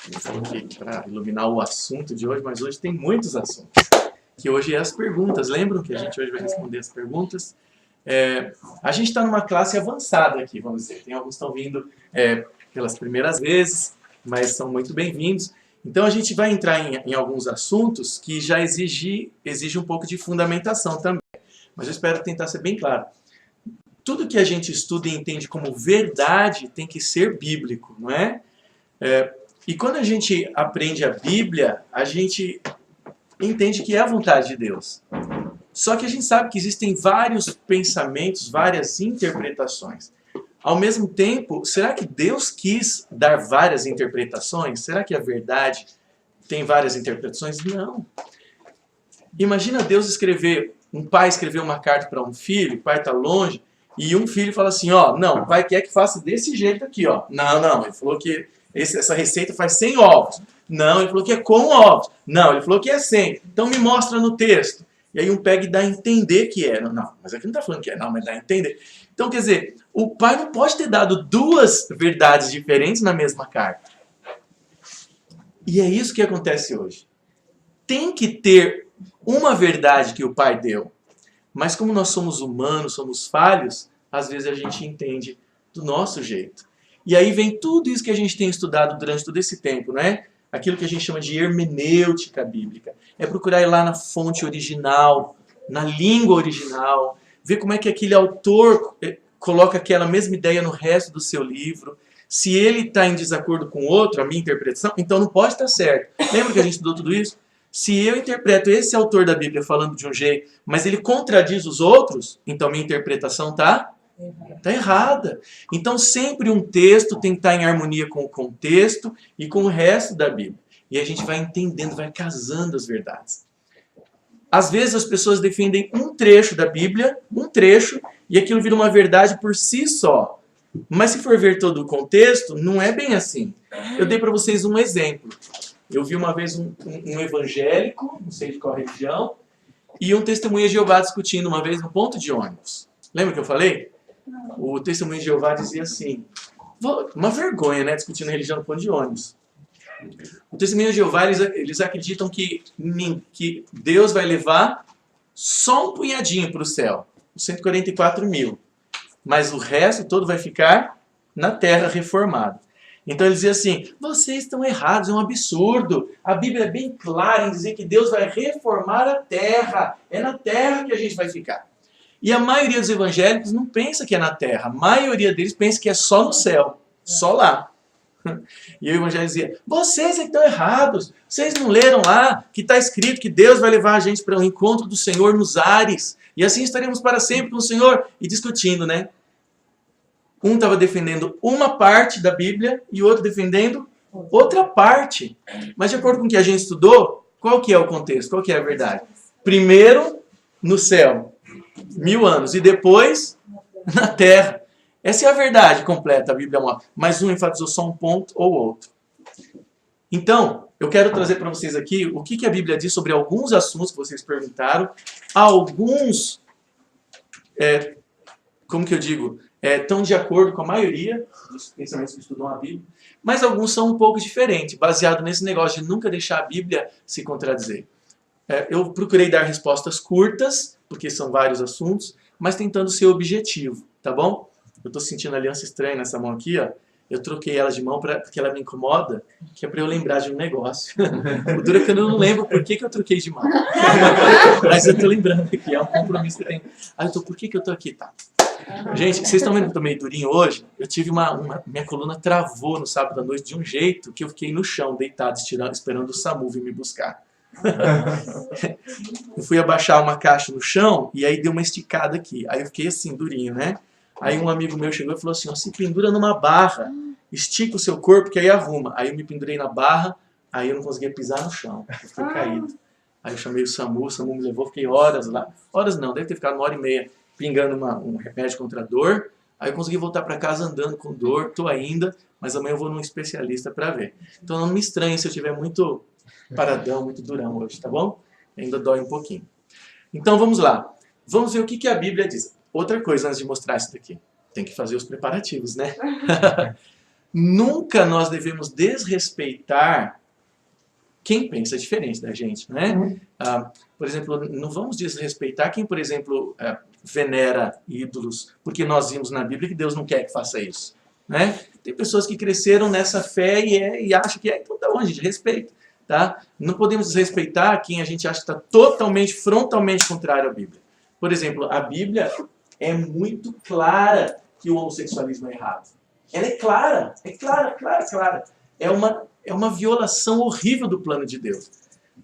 Ele falou que para iluminar o assunto de hoje, mas hoje tem muitos assuntos. Que hoje é as perguntas. Lembram que a gente hoje vai responder as perguntas? A gente está numa classe avançada aqui, vamos dizer. Tem alguns que estão vindo pelas primeiras vezes, mas são muito bem-vindos. Então a gente vai entrar em alguns assuntos que já exige um pouco de fundamentação também. Mas eu espero tentar ser bem claro. Tudo que a gente estuda e entende como verdade tem que ser bíblico, não é? E quando a gente aprende a Bíblia, a gente entende que é a vontade de Deus. Só que a gente sabe que existem vários pensamentos, várias interpretações. Ao mesmo tempo, será que Deus quis dar várias interpretações? Será que a verdade tem várias interpretações? Não. Imagina Deus um pai escrever uma carta para um filho, o pai está longe, e um filho fala assim, não, o pai quer que faça desse jeito aqui, Não, ele falou que essa receita faz 100 ovos. Não, ele falou que é com ovos. Não, ele falou que é 100. Então me mostra no texto. E aí um pega e dá a entender que é. Não, mas aqui não está falando que é. Não, mas dá a entender. Então, quer dizer, o pai não pode ter dado duas verdades diferentes na mesma carta. E é isso que acontece hoje. Tem que ter uma verdade que o pai deu. Mas como nós somos humanos, somos falhos, às vezes a gente entende do nosso jeito. E aí vem tudo isso que a gente tem estudado durante todo esse tempo, não é? Aquilo que a gente chama de hermenêutica bíblica. É procurar ir lá na fonte original, na língua original, ver como é que aquele autor coloca aquela mesma ideia no resto do seu livro. Se ele está em desacordo com o outro, a minha interpretação, então não pode estar certo. Lembra que a gente estudou tudo isso? Se eu interpreto esse autor da Bíblia falando de um jeito, mas ele contradiz os outros, então minha interpretação está errada. Então sempre um texto tem que estar em harmonia com o contexto e com o resto da Bíblia. E a gente vai entendendo, vai casando as verdades. Às vezes as pessoas defendem um trecho da Bíblia, e aquilo vira uma verdade por si só. Mas se for ver todo o contexto, não é bem assim. Eu dei para vocês um exemplo. Eu vi uma vez um evangélico, não sei de qual religião, e um testemunha de Jeová discutindo uma vez no ponto de ônibus. Lembra que eu falei? O testemunho de Jeová dizia assim, uma vergonha, né, discutindo religião no ponto de ônibus. O testemunho de Jeová, eles acreditam que Deus vai levar só um punhadinho para o céu, os 144 mil. Mas o resto todo vai ficar na terra reformada. Então ele dizia assim, vocês estão errados, é um absurdo. A Bíblia é bem clara em dizer que Deus vai reformar a terra. É na terra que a gente vai ficar. E a maioria dos evangélicos não pensa que é na terra. A maioria deles pensa que é só no céu. Só lá. E o evangelho dizia, vocês é que estão errados. Vocês não leram lá que está escrito que Deus vai levar a gente para o encontro do Senhor nos ares. E assim estaremos para sempre com o Senhor. E discutindo, né? Um estava defendendo uma parte da Bíblia e o outro defendendo outra parte. Mas de acordo com o que a gente estudou, qual que é o contexto? Qual que é a verdade? Primeiro, no céu. 1000 anos. E depois, na terra. Essa é a verdade completa, a Bíblia mostra. Mas um enfatizou só um ponto ou outro. Então, eu quero trazer para vocês aqui o que a Bíblia diz sobre alguns assuntos que vocês perguntaram. Alguns, como que eu digo, estão de acordo com a maioria dos pensamentos que estudam a Bíblia. Mas alguns são um pouco diferentes, baseado nesse negócio de nunca deixar a Bíblia se contradizer. Eu procurei dar respostas curtas, porque são vários assuntos, mas tentando ser objetivo, tá bom? Eu estou sentindo aliança estranha nessa mão aqui, ó. Eu troquei ela de mão porque ela me incomoda, que é para eu lembrar de um negócio. O duro é que eu não lembro por que eu troquei de mão. Mas eu estou lembrando aqui, é um compromisso que eu tenho. Então por que eu estou aqui? Tá. Gente, vocês estão vendo que eu estou meio durinho hoje? Eu tive minha coluna travou no sábado à noite de um jeito que eu fiquei no chão, deitado, esperando o SAMU vir me buscar. Eu fui abaixar uma caixa no chão e aí deu uma esticada aqui. Aí eu fiquei assim, durinho, né? Aí um amigo meu chegou e falou assim, se pendura numa barra, estica o seu corpo que aí arruma. Aí eu me pendurei na barra, aí eu não conseguia pisar no chão, eu fiquei caído. Aí eu chamei o SAMU me levou, fiquei horas lá. Horas não, deve ter ficado 1h30 pingando um remédio contra a dor. Aí eu consegui voltar para casa andando com dor, tô ainda, mas amanhã eu vou num especialista para ver. Então não me estranhe se eu estiver muito paradão, muito durão hoje, tá bom? Ainda dói um pouquinho. Então vamos lá. Vamos ver o que a Bíblia diz. Outra coisa antes de mostrar isso daqui. Tem que fazer os preparativos, né? Nunca nós devemos desrespeitar quem pensa diferente da gente, né? Por exemplo, não vamos desrespeitar quem, por exemplo, venera ídolos, porque nós vimos na Bíblia que Deus não quer que faça isso, né? Tem pessoas que cresceram nessa fé e acham que então tá bom, a gente respeita, tá? Não podemos desrespeitar quem a gente acha que está totalmente, frontalmente contrário à Bíblia. Por exemplo, a Bíblia é muito clara que o homossexualismo é errado. Ela é clara, clara. É uma violação horrível do plano de Deus.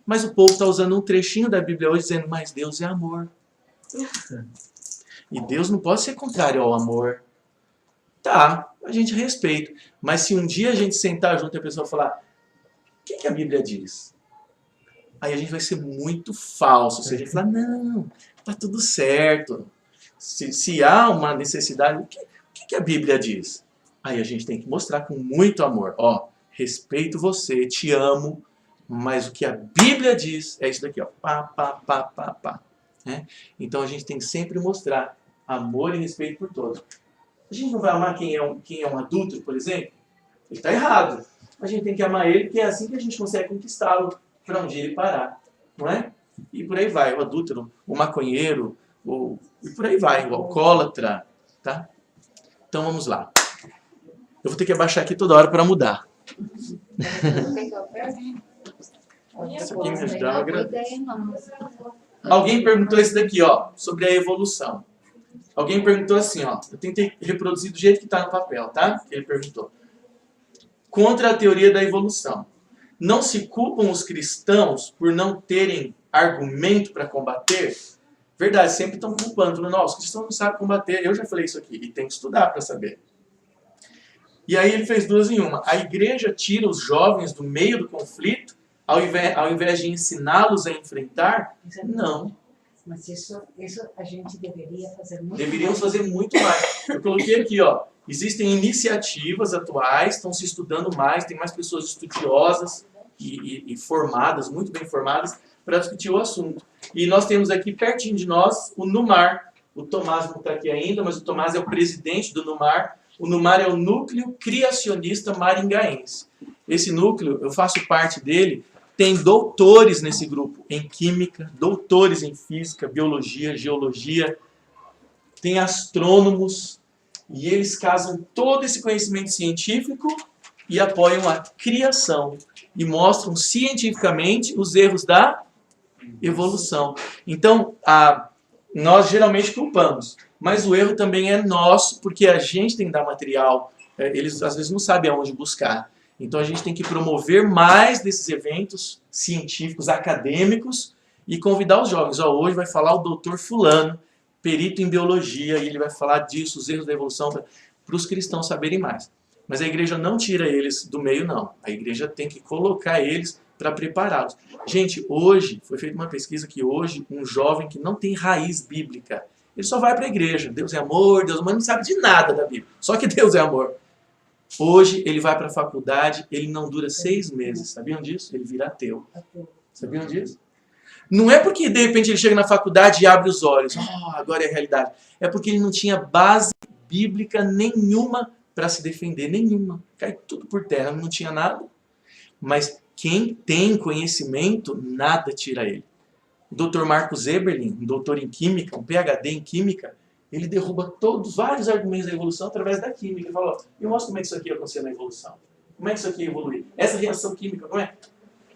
Mas o povo está usando um trechinho da Bíblia hoje dizendo, mas Deus é amor. E Deus não pode ser contrário ao amor. Tá, a gente respeita. Mas se um dia a gente sentar junto e a pessoa falar, o que a Bíblia diz? Aí a gente vai ser muito falso. Se a gente falar, não, tá tudo certo. Se há uma necessidade, o que a Bíblia diz? Aí a gente tem que mostrar com muito amor. Ó, respeito você, te amo, mas o que a Bíblia diz é isso daqui, ó. Pá. Né? Então a gente tem que sempre mostrar amor e respeito por todos. A gente não vai amar quem é um adúltero, por exemplo? Ele está errado. A gente tem que amar ele, porque é assim que a gente consegue conquistá-lo para um dia ele parar. Não é? E por aí vai, o adúltero, o maconheiro, e por aí vai, o alcoólatra. Tá? Então vamos lá. Eu vou ter que abaixar aqui toda hora para mudar. Isso aqui me ajudar, eu agradeço. Alguém perguntou isso daqui, ó, sobre a evolução. Alguém perguntou assim, ó, eu tentei reproduzir do jeito que está no papel, tá? Ele perguntou. Contra a teoria da evolução. Não se culpam os cristãos por não terem argumento para combater? Verdade, sempre estão culpando. Não, os cristãos não sabem combater. Eu já falei isso aqui, e tem que estudar para saber. E aí ele fez duas em uma. A igreja tira os jovens do meio do conflito, ao invés de ensiná-los a enfrentar? Não. Mas isso a gente deveria fazer muito Deveríamos mais. fazer muito mais. Eu coloquei aqui, ó. Existem iniciativas atuais, estão se estudando mais, tem mais pessoas estudiosas e formadas, muito bem formadas, para discutir o assunto. E nós temos aqui pertinho de nós o NUMAR. O Tomás não está aqui ainda, mas o Tomás é o presidente do NUMAR. O NUMAR é o Núcleo Criacionista Maringaense. Esse núcleo, eu faço parte dele, tem doutores nesse grupo em química, doutores em física, biologia, geologia, tem astrônomos, e eles casam todo esse conhecimento científico e apoiam a criação, e mostram cientificamente os erros da evolução. Então, nós geralmente culpamos, mas o erro também é nosso, porque a gente tem que dar material, eles às vezes não sabem aonde buscar. Então a gente tem que promover mais desses eventos científicos, acadêmicos, e convidar os jovens. Ó, hoje vai falar o doutor fulano, perito em biologia, e ele vai falar disso, os erros da evolução, para os cristãos saberem mais. Mas a igreja não tira eles do meio, não. A igreja tem que colocar eles para prepará-los. Gente, hoje, foi feita uma pesquisa que hoje, um jovem que não tem raiz bíblica, ele só vai para a igreja. Deus é amor, mas não sabe de nada da Bíblia. Só que Deus é amor. Hoje ele vai para a faculdade, ele não dura 6 meses. Sabiam disso? Ele vira ateu. Sabiam disso? Não é porque de repente ele chega na faculdade e abre os olhos. Agora é a realidade. É porque ele não tinha base bíblica nenhuma para se defender. Nenhuma. Cai tudo por terra. Não tinha nada. Mas quem tem conhecimento, nada tira ele. O Dr. Marcos Eberlin, um doutor em química, um PhD em química, ele derruba vários argumentos da evolução através da química. Ele fala, eu mostro como é que isso aqui aconteceu na evolução. Como é que isso aqui evolui? Essa reação química, como é?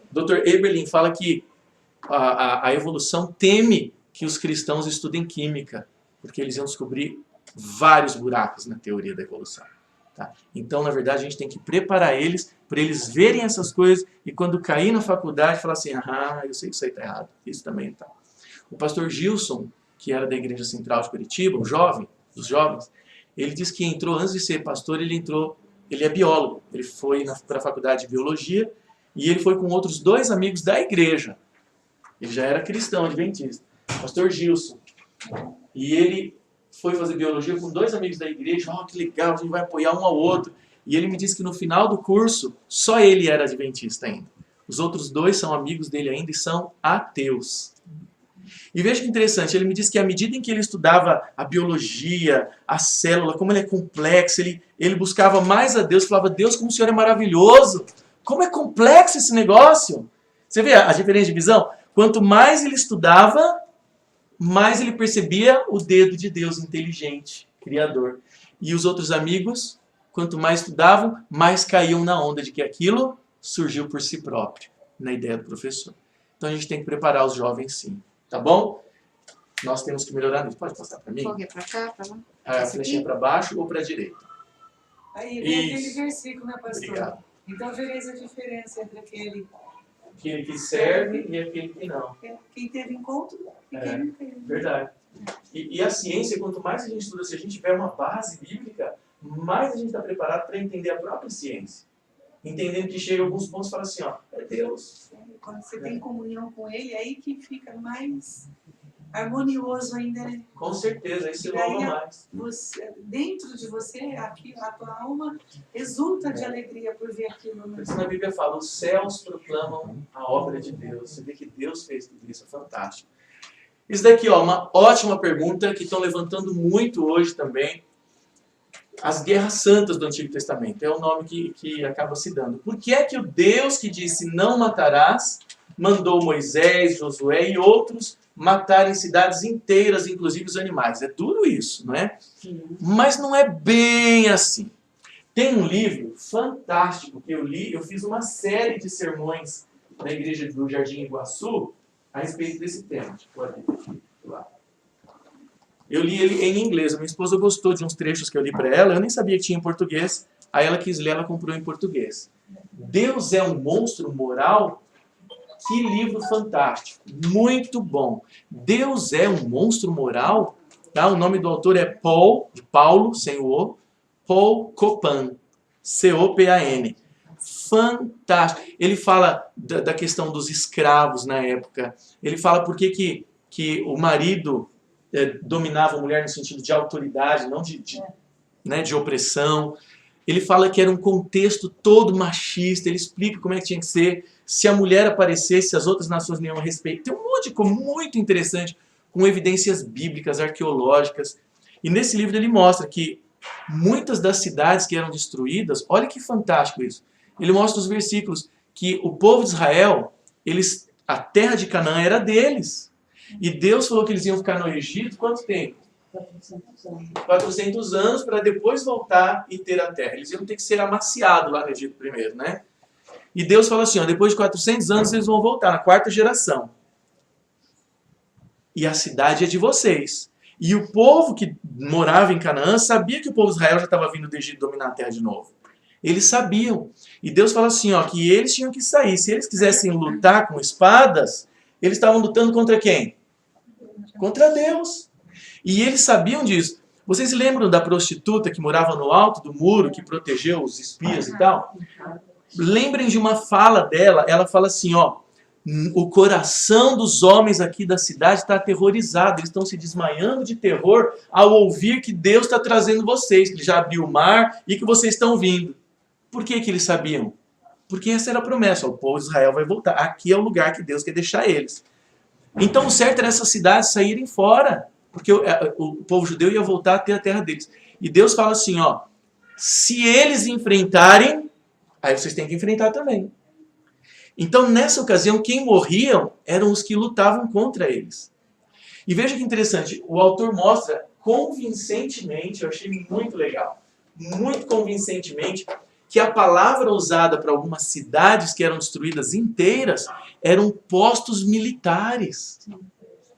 O Dr. Eberlin fala que a evolução teme que os cristãos estudem química, porque eles iam descobrir vários buracos na teoria da evolução. Tá? Então, na verdade, a gente tem que preparar eles para eles verem essas coisas e quando cair na faculdade, falar assim, eu sei que isso aí está errado, isso também está. O pastor Gilson, que era da Igreja Central de Curitiba, dos jovens, ele disse que entrou, antes de ser pastor, ele é biólogo. Ele foi para a faculdade de biologia e ele foi com outros 2 amigos da igreja. Ele já era cristão, adventista, pastor Gilson. E ele foi fazer biologia com 2 amigos da igreja. Que legal, a gente vai apoiar um ao outro. E ele me disse que no final do curso, só ele era adventista ainda. Os outros 2 são amigos dele ainda e são ateus. E veja que interessante, ele me disse que à medida em que ele estudava a biologia, a célula, como ele é complexo, ele buscava mais a Deus, falava, Deus, como o Senhor é maravilhoso, como é complexo esse negócio. Você vê a diferença de visão? Quanto mais ele estudava, mais ele percebia o dedo de Deus inteligente, criador. E os outros amigos, quanto mais estudavam, mais caíam na onda de que aquilo surgiu por si próprio, na ideia do professor. Então a gente tem que preparar os jovens sim, tá bom? Nós temos que melhorar nisso. Pode passar para mim? Correr pra cá, pra lá. A flechinha para baixo ou para a direita? Aí vem aquele Isso. versículo, né, pastor? Obrigado. Então vereis a diferença entre aquele Aquele que serve e aquele que não. quem teve encontro e quem não teve. Verdade. E a ciência, quanto mais a gente estuda, se a gente tiver uma base bíblica, mais a gente está preparado para entender a própria ciência. Entendendo que chega a alguns pontos e fala assim, ó, é Deus. Quando você tem comunhão com ele, é aí que fica mais harmonioso ainda, né? Com certeza, aí se E aí, louva mais. Dentro de você, a tua alma exulta de alegria por ver aquilo. Por Né? isso na Bíblia fala, os céus proclamam a obra de Deus. Você vê que Deus fez tudo isso, é fantástico. Isso daqui, ó, uma ótima pergunta que estão levantando muito hoje também. As guerras santas do Antigo Testamento, é o nome que acaba se dando. Por que é que o Deus que disse não matarás, mandou Moisés, Josué e outros matarem cidades inteiras, inclusive os animais? É duro isso, não é? Mas não é bem assim. Tem um livro fantástico que eu li, eu fiz uma série de sermões na igreja do Jardim Iguaçu a respeito desse tema. Pode ir aqui, lá. Eu li ele em inglês. A minha esposa gostou de uns trechos que eu li para ela. Eu nem sabia que tinha em português. Aí ela quis ler, ela comprou em português. Deus é um monstro moral? Que livro fantástico. Muito bom. Deus é um monstro moral? Tá? O nome do autor é Paul, de Paulo, sem o O. Paul Copan. C-O-P-A-N. Fantástico. Ele fala da questão dos escravos na época. Ele fala por que o marido dominava a mulher no sentido de autoridade, não de opressão. Ele fala que era um contexto todo machista, ele explica como é que tinha que ser, se a mulher aparecesse, as outras nações não iam respeitar. Tem um monte de coisa muito interessante, com evidências bíblicas, arqueológicas. E nesse livro ele mostra que muitas das cidades que eram destruídas, olha que fantástico isso, ele mostra os versículos que o povo de Israel, a terra de Canaã era deles. E Deus falou que eles iam ficar no Egito quanto tempo? 400 anos. 400 anos para depois voltar e ter a terra. Eles iam ter que ser amaciados lá no Egito primeiro, né? E Deus falou assim, ó, depois de 400 anos eles vão voltar, na quarta geração. E a cidade é de vocês. E o povo que morava em Canaã sabia que o povo de Israel já estava vindo do Egito dominar a terra de novo. Eles sabiam. E Deus falou assim, ó, que eles tinham que sair. Se eles quisessem lutar com espadas, eles estavam lutando contra quem? Contra Deus. E eles sabiam disso. Vocês lembram da prostituta que morava no alto do muro, que protegeu os espias e tal? Lembrem de uma fala dela. Ela fala assim, ó, o coração dos homens aqui da cidade está aterrorizado. Eles estão se desmaiando de terror ao ouvir que Deus está trazendo vocês, que Ele já abriu o mar e que vocês estão vindo. Por que eles sabiam? Porque essa era a promessa, o povo de Israel vai voltar. Aqui é o lugar que Deus quer deixar eles. Então o certo era essas cidades saírem fora, porque o povo judeu ia voltar a ter a terra deles. E Deus fala assim, ó, se eles enfrentarem, aí vocês têm que enfrentar também. Então nessa ocasião, quem morriam eram os que lutavam contra eles. E veja que interessante, o autor mostra convincentemente, eu achei muito legal, muito convincentemente, que a palavra usada para algumas cidades que eram destruídas inteiras eram postos militares.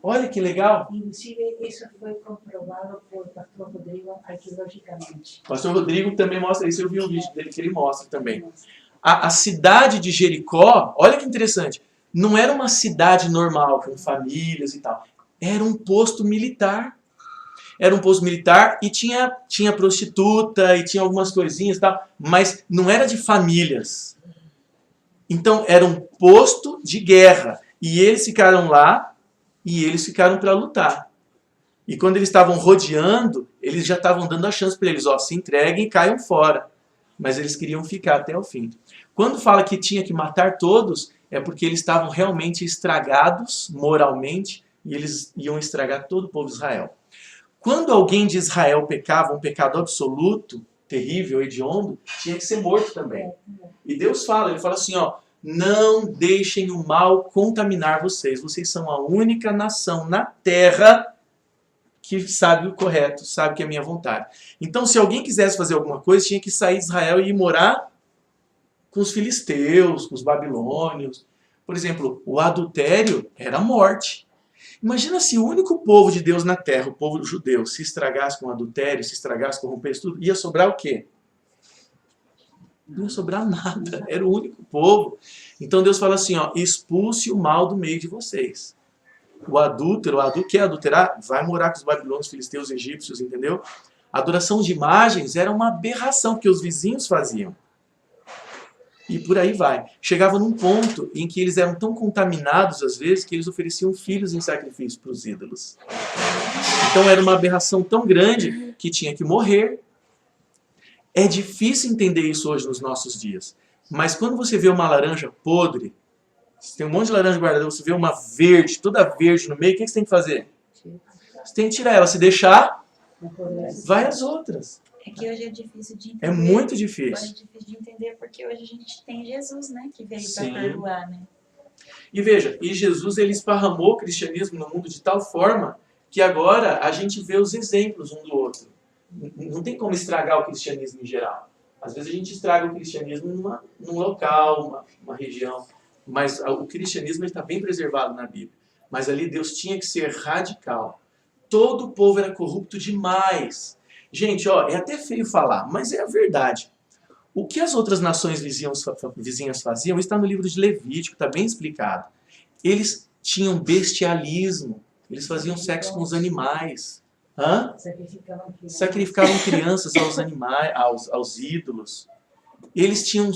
Olha que legal. Inclusive, isso foi comprovado por pastor Rodrigo arqueologicamente. O pastor Rodrigo também mostra isso, eu vi um vídeo dele que ele mostra também. A cidade de Jericó, olha que interessante, não era uma cidade normal, com famílias e tal. Era um posto militar. Era um posto militar e tinha prostituta e tinha algumas coisinhas e tal, mas não era de famílias. Então era um posto de guerra. E eles ficaram lá e eles ficaram para lutar. E quando eles estavam rodeando, eles já estavam dando a chance para eles, ó, se entreguem e caiam fora. Mas eles queriam ficar até o fim. Quando fala que tinha que matar todos, é porque eles estavam realmente estragados moralmente e eles iam estragar todo o povo de Israel. Quando alguém de Israel pecava um pecado absoluto, terrível, hediondo, tinha que ser morto também. E Deus fala, ele fala assim, ó, não deixem o mal contaminar vocês. Vocês são a única nação na terra que sabe o correto, sabe que é a minha vontade. Então, se alguém quisesse fazer alguma coisa, tinha que sair de Israel e ir morar com os filisteus, com os babilônios. Por exemplo, o adultério era a morte. Imagina se o único povo de Deus na terra, o povo judeu, se estragasse com adultério, se estragasse, corrompesse tudo, ia sobrar o quê? Não ia sobrar nada. Era o único povo. Então Deus fala assim, ó, expulse o mal do meio de vocês. O adúltero quer adulterar, vai morar com os babilônios, filisteus, egípcios, entendeu? A adoração de imagens era uma aberração, porque os vizinhos faziam. E por aí vai. Chegava num ponto em que eles eram tão contaminados, às vezes, que eles ofereciam filhos em sacrifício para os ídolos. Então era uma aberração tão grande que tinha que morrer. É difícil entender isso hoje nos nossos dias. Mas quando você vê uma laranja podre, você tem um monte de laranja guardada, você vê uma verde, toda verde no meio, o que você tem que fazer? Você tem que tirar ela. Se deixar, vai as outras. É que hoje é difícil de entender. É muito Hoje é difícil. difícil de entender porque hoje a gente tem Jesus, né? Que veio Sim. para perdoar, né? E veja, e Jesus ele esparramou o cristianismo no mundo de tal forma que agora a gente vê os exemplos um do outro. Não tem como estragar o cristianismo em geral. Às vezes a gente estraga o cristianismo num local, uma região. Mas o cristianismo está bem preservado na Bíblia. Mas ali Deus tinha que ser radical. Todo o povo era corrupto demais. Gente, ó, é até feio falar, mas é a verdade. O que as outras nações vizinhas faziam está no livro de Levítico, está bem explicado. Eles tinham bestialismo, eles faziam sexo com os animais. Hã? Sacrificavam crianças aos animais, aos ídolos. Eles tinham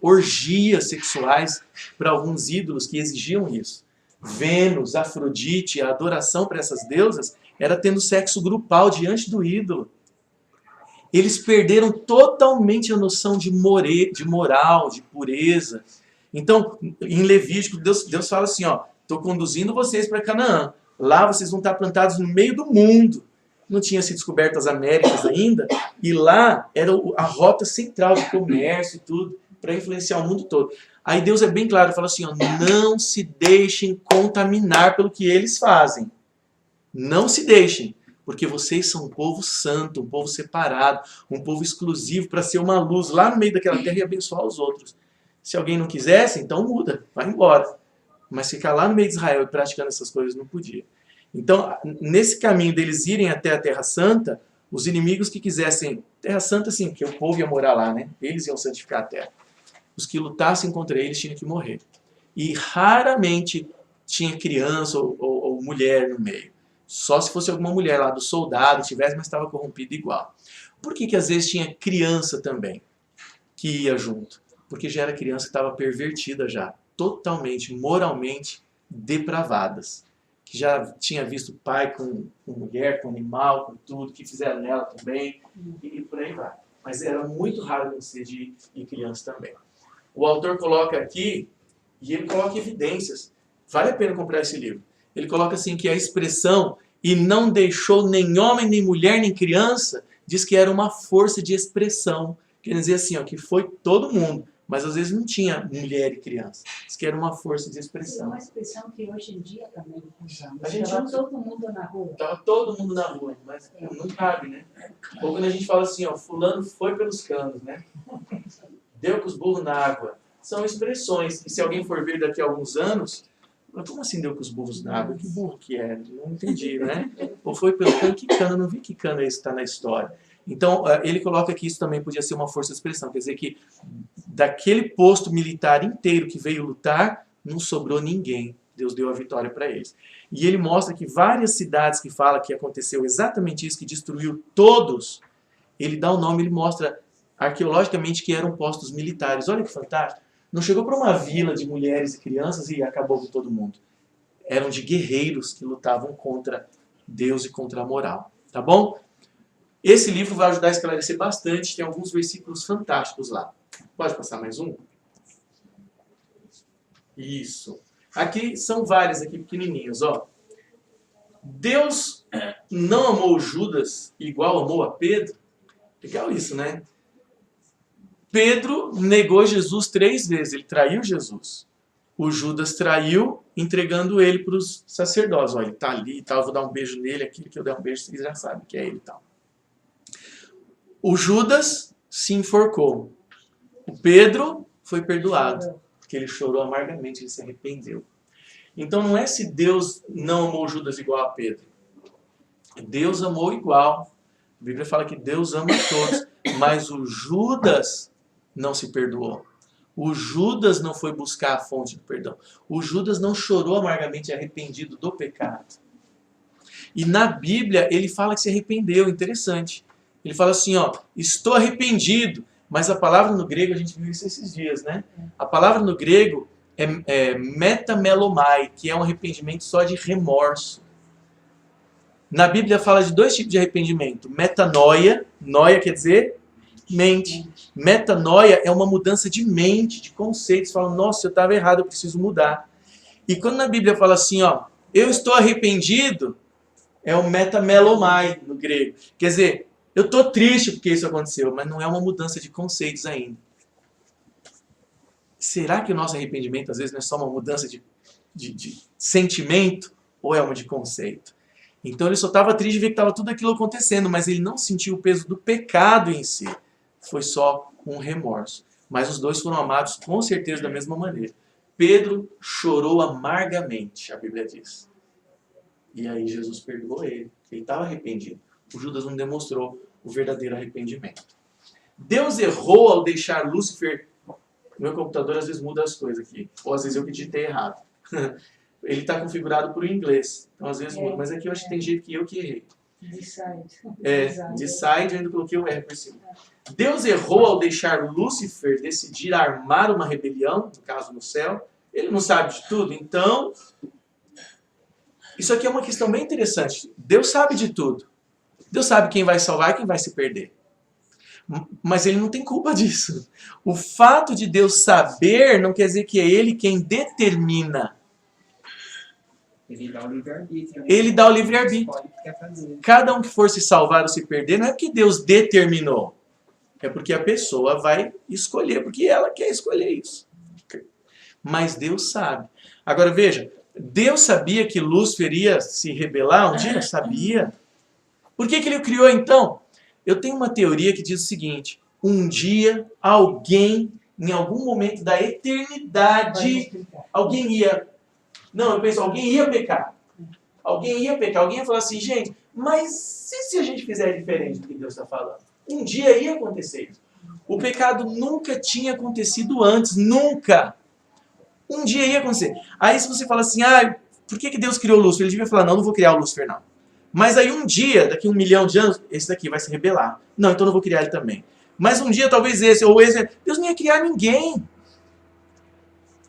orgias sexuais para alguns ídolos que exigiam isso. Vênus, Afrodite, a adoração para essas deusas era tendo sexo grupal diante do ídolo. Eles perderam totalmente a noção de moral, de pureza. Então, em Levítico, Deus fala assim, ó, estou conduzindo vocês para Canaã. Lá vocês vão estar plantados no meio do mundo. Não tinha se descoberto as Américas ainda, e lá era a rota central de comércio e tudo, para influenciar o mundo todo. Aí Deus é bem claro, fala assim, ó, não se deixem contaminar pelo que eles fazem. Não se deixem, porque vocês são um povo santo, um povo separado, um povo exclusivo para ser uma luz lá no meio daquela terra e abençoar os outros. Se alguém não quisesse, então muda, vai embora. Mas ficar lá no meio de Israel e praticando essas coisas não podia. Então, nesse caminho deles irem até a Terra Santa, os inimigos que quisessem... Terra Santa, sim, porque o povo ia morar lá, né? Eles iam santificar a terra. Os que lutassem contra eles tinham que morrer. E raramente tinha criança ou mulher no meio. Só se fosse alguma mulher lá do soldado, tivesse, mas estava corrompida igual. Por que às vezes tinha criança também que ia junto? Porque já era criança que estava pervertida já. Totalmente, moralmente depravadas. Que já tinha visto pai com mulher, com animal, com tudo, que fizeram nela também, e por aí vai. Mas era muito raro acontecer de criança também. O autor coloca aqui, e ele coloca evidências. Vale a pena comprar esse livro. Ele coloca assim que a expressão "e não deixou nem homem, nem mulher, nem criança", diz que era uma força de expressão. Quer dizer assim, ó, que foi todo mundo. Mas às vezes não tinha mulher e criança. Diz que era uma força de É expressão. uma expressão que hoje em dia também usamos. A gente Estava usa. todo mundo na rua. Estava todo mundo na rua, mas não cabe, né? Ou quando a gente fala assim, ó, fulano foi pelos canos, né? Deu com os burros na água. São expressões. E se alguém for ver daqui a alguns anos, mas como assim deu com os burros na água? Que burro que é? Não entendi, né? Ou foi pelo cano? Que cano? Não vi que cano é esse que está na história. Então, ele coloca que isso também podia ser uma força de expressão. Quer dizer que daquele posto militar inteiro que veio lutar, não sobrou ninguém. Deus deu a vitória para eles. E ele mostra que várias cidades que fala que aconteceu exatamente isso, que destruiu todos, ele dá o nome, ele mostra arqueologicamente que eram postos militares. Olha que fantástico. Não chegou para uma vila de mulheres e crianças e acabou com todo mundo. Eram de guerreiros que lutavam contra Deus e contra a moral. Tá bom? Esse livro vai ajudar a esclarecer bastante. Tem alguns versículos fantásticos lá. Pode passar mais um? Isso. Aqui são vários aqui pequenininhos, ó. Deus não amou Judas igual amou a Pedro? Legal isso, né? Pedro negou Jesus 3 vezes, ele traiu Jesus. O Judas traiu, entregando ele para os sacerdotes. Olha, ele está ali e tal, eu vou dar um beijo nele, aquele que eu der um beijo, vocês já sabem que é ele e tal. O Judas se enforcou. O Pedro foi perdoado, porque ele chorou amargamente, ele se arrependeu. Então não é se Deus não amou Judas igual a Pedro. Deus amou igual. A Bíblia fala que Deus ama a todos, mas o Judas não se perdoou. O Judas não foi buscar a fonte do perdão. O Judas não chorou amargamente arrependido do pecado. E na Bíblia ele fala que se arrependeu, interessante. Ele fala assim, ó, estou arrependido. Mas a palavra no grego, a gente viu isso esses dias, né? A palavra no grego é metamelomai, que é um arrependimento só de remorso. Na Bíblia fala de 2 tipos de arrependimento. Metanoia, noia quer dizer mente. Metanoia é uma mudança de mente, de conceitos. Fala, nossa, eu estava errado, eu preciso mudar. E quando na Bíblia fala assim, ó, eu estou arrependido, é o metamelomai no grego. Quer dizer, eu estou triste porque isso aconteceu, mas não é uma mudança de conceitos ainda. Será que o nosso arrependimento às vezes não é só uma mudança de sentimento ou é uma de conceito? Então ele só estava triste de ver que estava tudo aquilo acontecendo, mas ele não sentiu o peso do pecado em si. Foi só um remorso. Mas os dois foram amados com certeza da mesma maneira. Pedro chorou amargamente, a Bíblia diz. E aí Jesus perdoou ele. Ele estava arrependido. O Judas não demonstrou o verdadeiro arrependimento. Deus errou ao deixar Lúcifer... Meu computador às vezes muda as coisas aqui. Ou às vezes eu que digitei errado. Ele está configurado por inglês. Então às vezes muda. Mas aqui eu acho que tem jeito que eu que errei. Decide, eu ainda coloquei o R por cima. Deus errou ao deixar Lúcifer decidir armar uma rebelião, no caso no céu. Ele não sabe de tudo. Então, isso aqui é uma questão bem interessante. Deus sabe de tudo. Deus sabe quem vai salvar e quem vai se perder. Mas ele não tem culpa disso. O fato de Deus saber não quer dizer que é ele quem determina. Ele dá o livre-arbítrio. Ele dá o livre-arbítrio. Cada um que for se salvar ou se perder, não é porque Deus determinou. É porque a pessoa vai escolher, porque ela quer escolher isso. Mas Deus sabe. Agora veja, Deus sabia que Lúcifer ia se rebelar um dia? Sabia. Por que ele o criou então? Eu tenho uma teoria que diz o seguinte: um dia alguém, em algum momento da eternidade, alguém ia... Não, eu penso, alguém ia pecar. Alguém ia pecar. Alguém ia falar assim, gente, mas e se a gente fizer diferente do que Deus está falando? Um dia ia acontecer isso. O pecado nunca tinha acontecido antes. Nunca. Um dia ia acontecer. Aí se você fala assim, por que Deus criou o Lúcifer? Ele devia falar, não vou criar o Lúcifer, não. Mas aí um dia, daqui 1 milhão de anos, esse daqui vai se rebelar. Não, então não vou criar ele também. Mas um dia talvez esse ou esse... Deus não ia criar ninguém.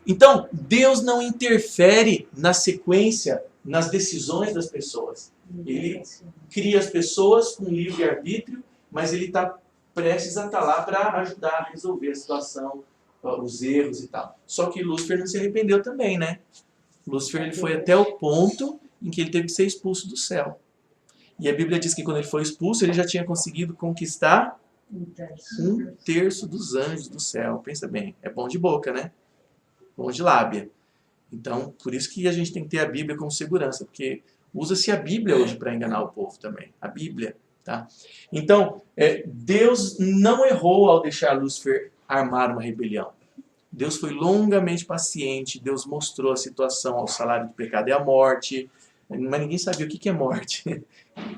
Então, Deus não interfere na sequência, nas decisões das pessoas. Ele cria as pessoas com livre-arbítrio, mas ele está prestes a estar lá para ajudar a resolver a situação, os erros e tal. Só que Lúcifer não se arrependeu também, né? Lúcifer ele foi até o ponto em que ele teve que ser expulso do céu. E a Bíblia diz que quando ele foi expulso, ele já tinha conseguido conquistar 1/3 dos anjos do céu. Pensa bem, é bom de boca, né? Bom de lábia. Então, por isso que a gente tem que ter a Bíblia como segurança, porque usa-se a Bíblia hoje para enganar o povo também. A Bíblia, tá? Então, Deus não errou ao deixar Lúcifer armar uma rebelião. Deus foi longamente paciente, Deus mostrou a situação, o salário do pecado é a morte, mas ninguém sabia o que é morte.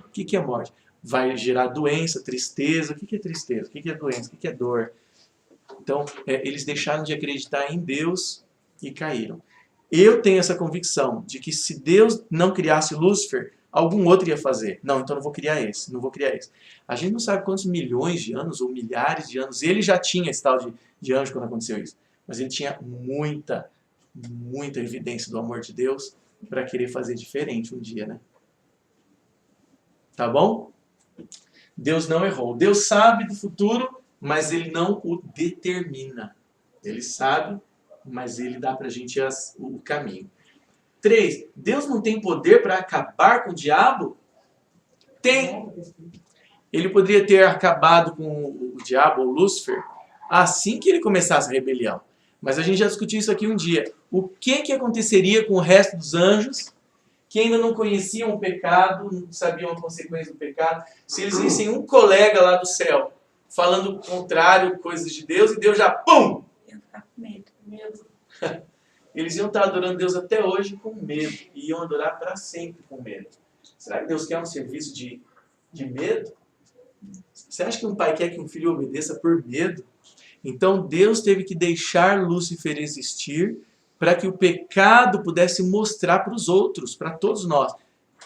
O que é morte? Vai gerar doença, tristeza. O que é tristeza? O que é doença? O que é dor? Então, eles deixaram de acreditar em Deus e caíram. Eu tenho essa convicção de que se Deus não criasse Lúcifer, algum outro ia fazer. Não, então não vou criar esse, não vou criar esse. A gente não sabe quantos milhões de anos ou milhares de anos ele já tinha esse tal de anjo quando aconteceu isso. Mas ele tinha muita evidência do amor de Deus para querer fazer diferente um dia, né? Tá bom? Deus não errou. Deus sabe do futuro, mas ele não o determina. Ele sabe, mas ele dá pra gente o caminho. 3. Deus não tem poder para acabar com o diabo? Tem. Ele poderia ter acabado com o diabo, ou Lúcifer, assim que ele começasse a rebelião. Mas a gente já discutiu isso aqui um dia. O que aconteceria com o resto dos anjos que ainda não conheciam o pecado, não sabiam a consequência do pecado, se eles vissem um colega lá do céu falando o contrário, coisas de Deus, e Deus já, pum! Eu ficar com medo. Eles iam estar adorando Deus até hoje com medo, e iam adorar para sempre com medo. Será que Deus quer um serviço de medo? Você acha que um pai quer que um filho obedeça por medo? Então Deus teve que deixar Lúcifer existir para que o pecado pudesse mostrar para os outros, para todos nós,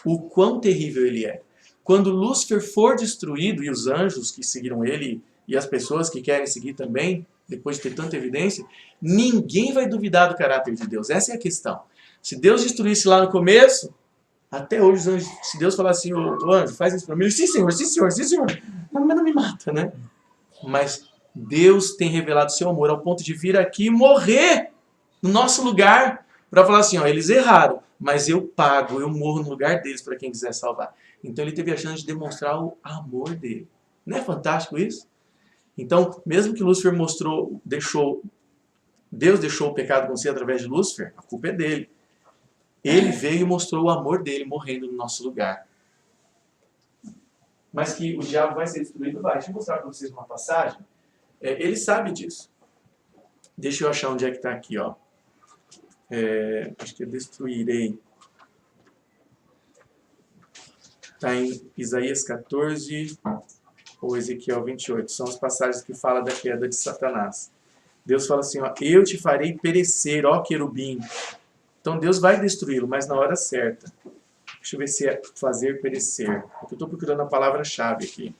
o quão terrível ele é. Quando Lúcifer for destruído, e os anjos que seguiram ele, e as pessoas que querem seguir também, depois de ter tanta evidência, ninguém vai duvidar do caráter de Deus. Essa é a questão. Se Deus destruísse lá no começo, até hoje os anjos, se Deus falasse assim, ô anjo, faz isso para mim, sim senhor, sim senhor, sim senhor, mas não me mata, né? Mas Deus tem revelado seu amor ao ponto de vir aqui e morrer no nosso lugar, para falar assim, ó, eles erraram, mas eu pago, eu morro no lugar deles para quem quiser salvar. Então ele teve a chance de demonstrar o amor dele. Não é fantástico isso? Então, mesmo que Lúcifer Deus deixou o pecado acontecer através de Lúcifer, a culpa é dele. Ele veio e mostrou o amor dele morrendo no nosso lugar. Mas que o diabo vai ser destruído, vai. Deixa eu mostrar para vocês uma passagem. Ele sabe disso. Deixa eu achar onde é que está aqui, ó. Acho que eu destruirei. Está em Isaías 14 ou Ezequiel 28. São as passagens que falam da queda de Satanás. Deus fala assim, ó, eu te farei perecer, ó querubim. Então Deus vai destruí-lo, mas na hora certa. Deixa eu ver se é fazer perecer. Porque eu estou procurando a palavra-chave aqui.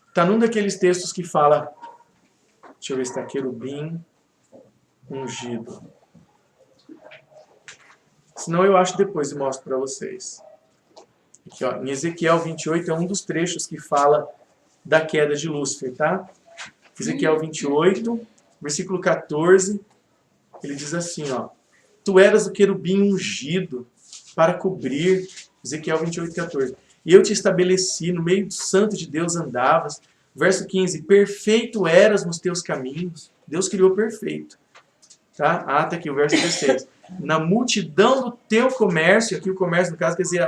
Está num daqueles textos que fala... Deixa eu ver se está querubim ungido. Senão eu acho depois e mostro para vocês. Aqui, ó, em Ezequiel 28 é um dos trechos que fala da queda de Lúcifer, tá? Ezequiel 28, versículo 14, ele diz assim, ó, tu eras o querubim ungido para cobrir, Ezequiel 28, 14, e eu te estabeleci, no meio do santo de Deus andavas, verso 15, perfeito eras nos teus caminhos, Deus criou perfeito, tá? Tá aqui o verso 16, na multidão do teu comércio, aqui o comércio no caso quer dizer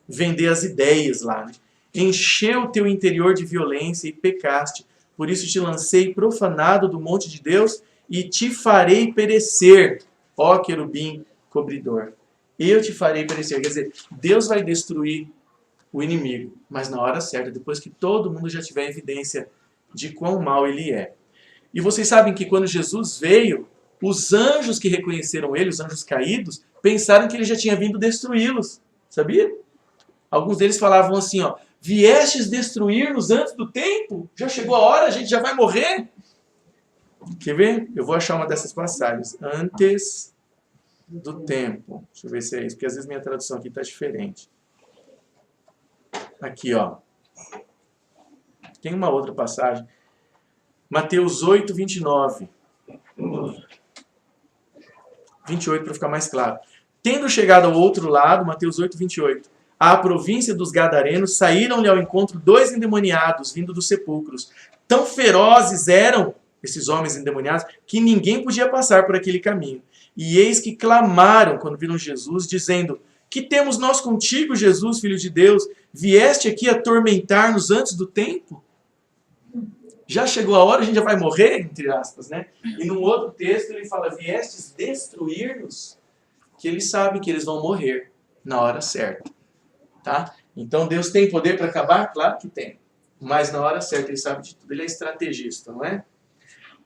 vender as ideias lá, né? Encheu o teu interior de violência e pecaste, por isso te lancei profanado do monte de Deus e te farei perecer, ó querubim cobridor. Eu te farei perecer. Quer dizer, Deus vai destruir o inimigo, mas na hora certa, depois que todo mundo já tiver evidência de quão mal ele é. E vocês sabem que quando Jesus veio, os anjos que reconheceram ele, os anjos caídos, pensaram que ele já tinha vindo destruí-los. Sabia? Alguns deles falavam assim, ó, viestes destruir-nos antes do tempo? Já chegou a hora, a gente já vai morrer? Quer ver? Eu vou achar uma dessas passagens. Antes do tempo. Deixa eu ver se é isso, porque às vezes minha tradução aqui está diferente. Aqui, ó. Tem uma outra passagem. Mateus 8, 29. 28 para ficar mais claro. Tendo chegado ao outro lado, Mateus 8, 28. À província dos Gadarenos, saíram-lhe ao encontro 2 endemoniados, vindo dos sepulcros. Tão ferozes eram esses homens endemoniados, que ninguém podia passar por aquele caminho. E eis que clamaram, quando viram Jesus, dizendo, que temos nós contigo, Jesus, Filho de Deus? Vieste aqui atormentar-nos antes do tempo? Já chegou a hora, a gente já vai morrer, entre aspas, né? E num outro texto ele fala, viestes destruir-nos? Que eles sabem que eles vão morrer na hora certa. Tá? Então Deus tem poder para acabar? Claro que tem. Mas na hora certa ele sabe de tudo. Ele é estrategista, não é?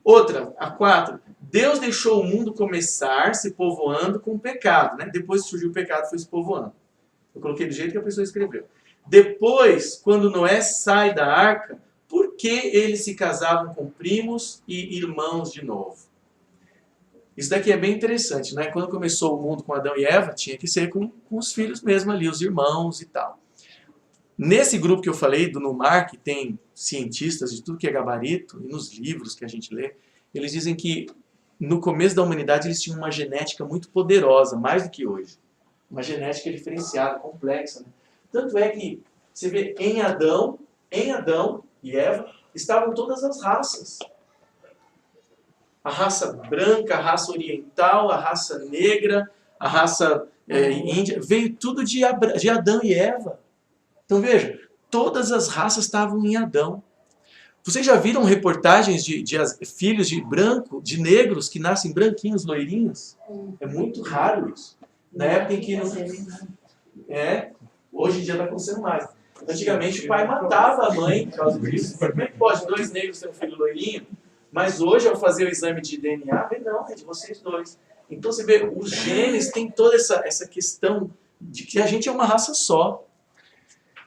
Outra, a 4. Deus deixou o mundo começar se povoando com o pecado. Né? Depois que surgiu o pecado, foi se povoando. Eu coloquei do jeito que a pessoa escreveu. Depois, quando Noé sai da arca, por que eles se casavam com primos e irmãos de novo? Isso daqui é bem interessante, né? Quando começou o mundo com Adão e Eva, tinha que ser com os filhos mesmo ali, os irmãos e tal. Nesse grupo que eu falei, do Numar, que tem cientistas de tudo que é gabarito, e nos livros que a gente lê, eles dizem que no começo da humanidade eles tinham uma genética muito poderosa, mais do que hoje. Uma genética diferenciada, complexa. Né? Tanto é que você vê em Adão e Eva, estavam todas as raças. A raça branca, a raça oriental, a raça negra, a raça índia, veio tudo de Adão e Eva. Então veja, todas as raças estavam em Adão. Vocês já viram reportagens de filhos de negros que nascem branquinhos, loirinhos? É muito raro isso. Na época em que hoje em dia está acontecendo mais. Antigamente o pai matava a mãe por causa disso. Como é que pode 2 negros ter um filho loirinho? Mas hoje, ao fazer o exame de DNA, não, é de vocês 2. Então você vê, os genes têm toda essa questão de que a gente é uma raça só.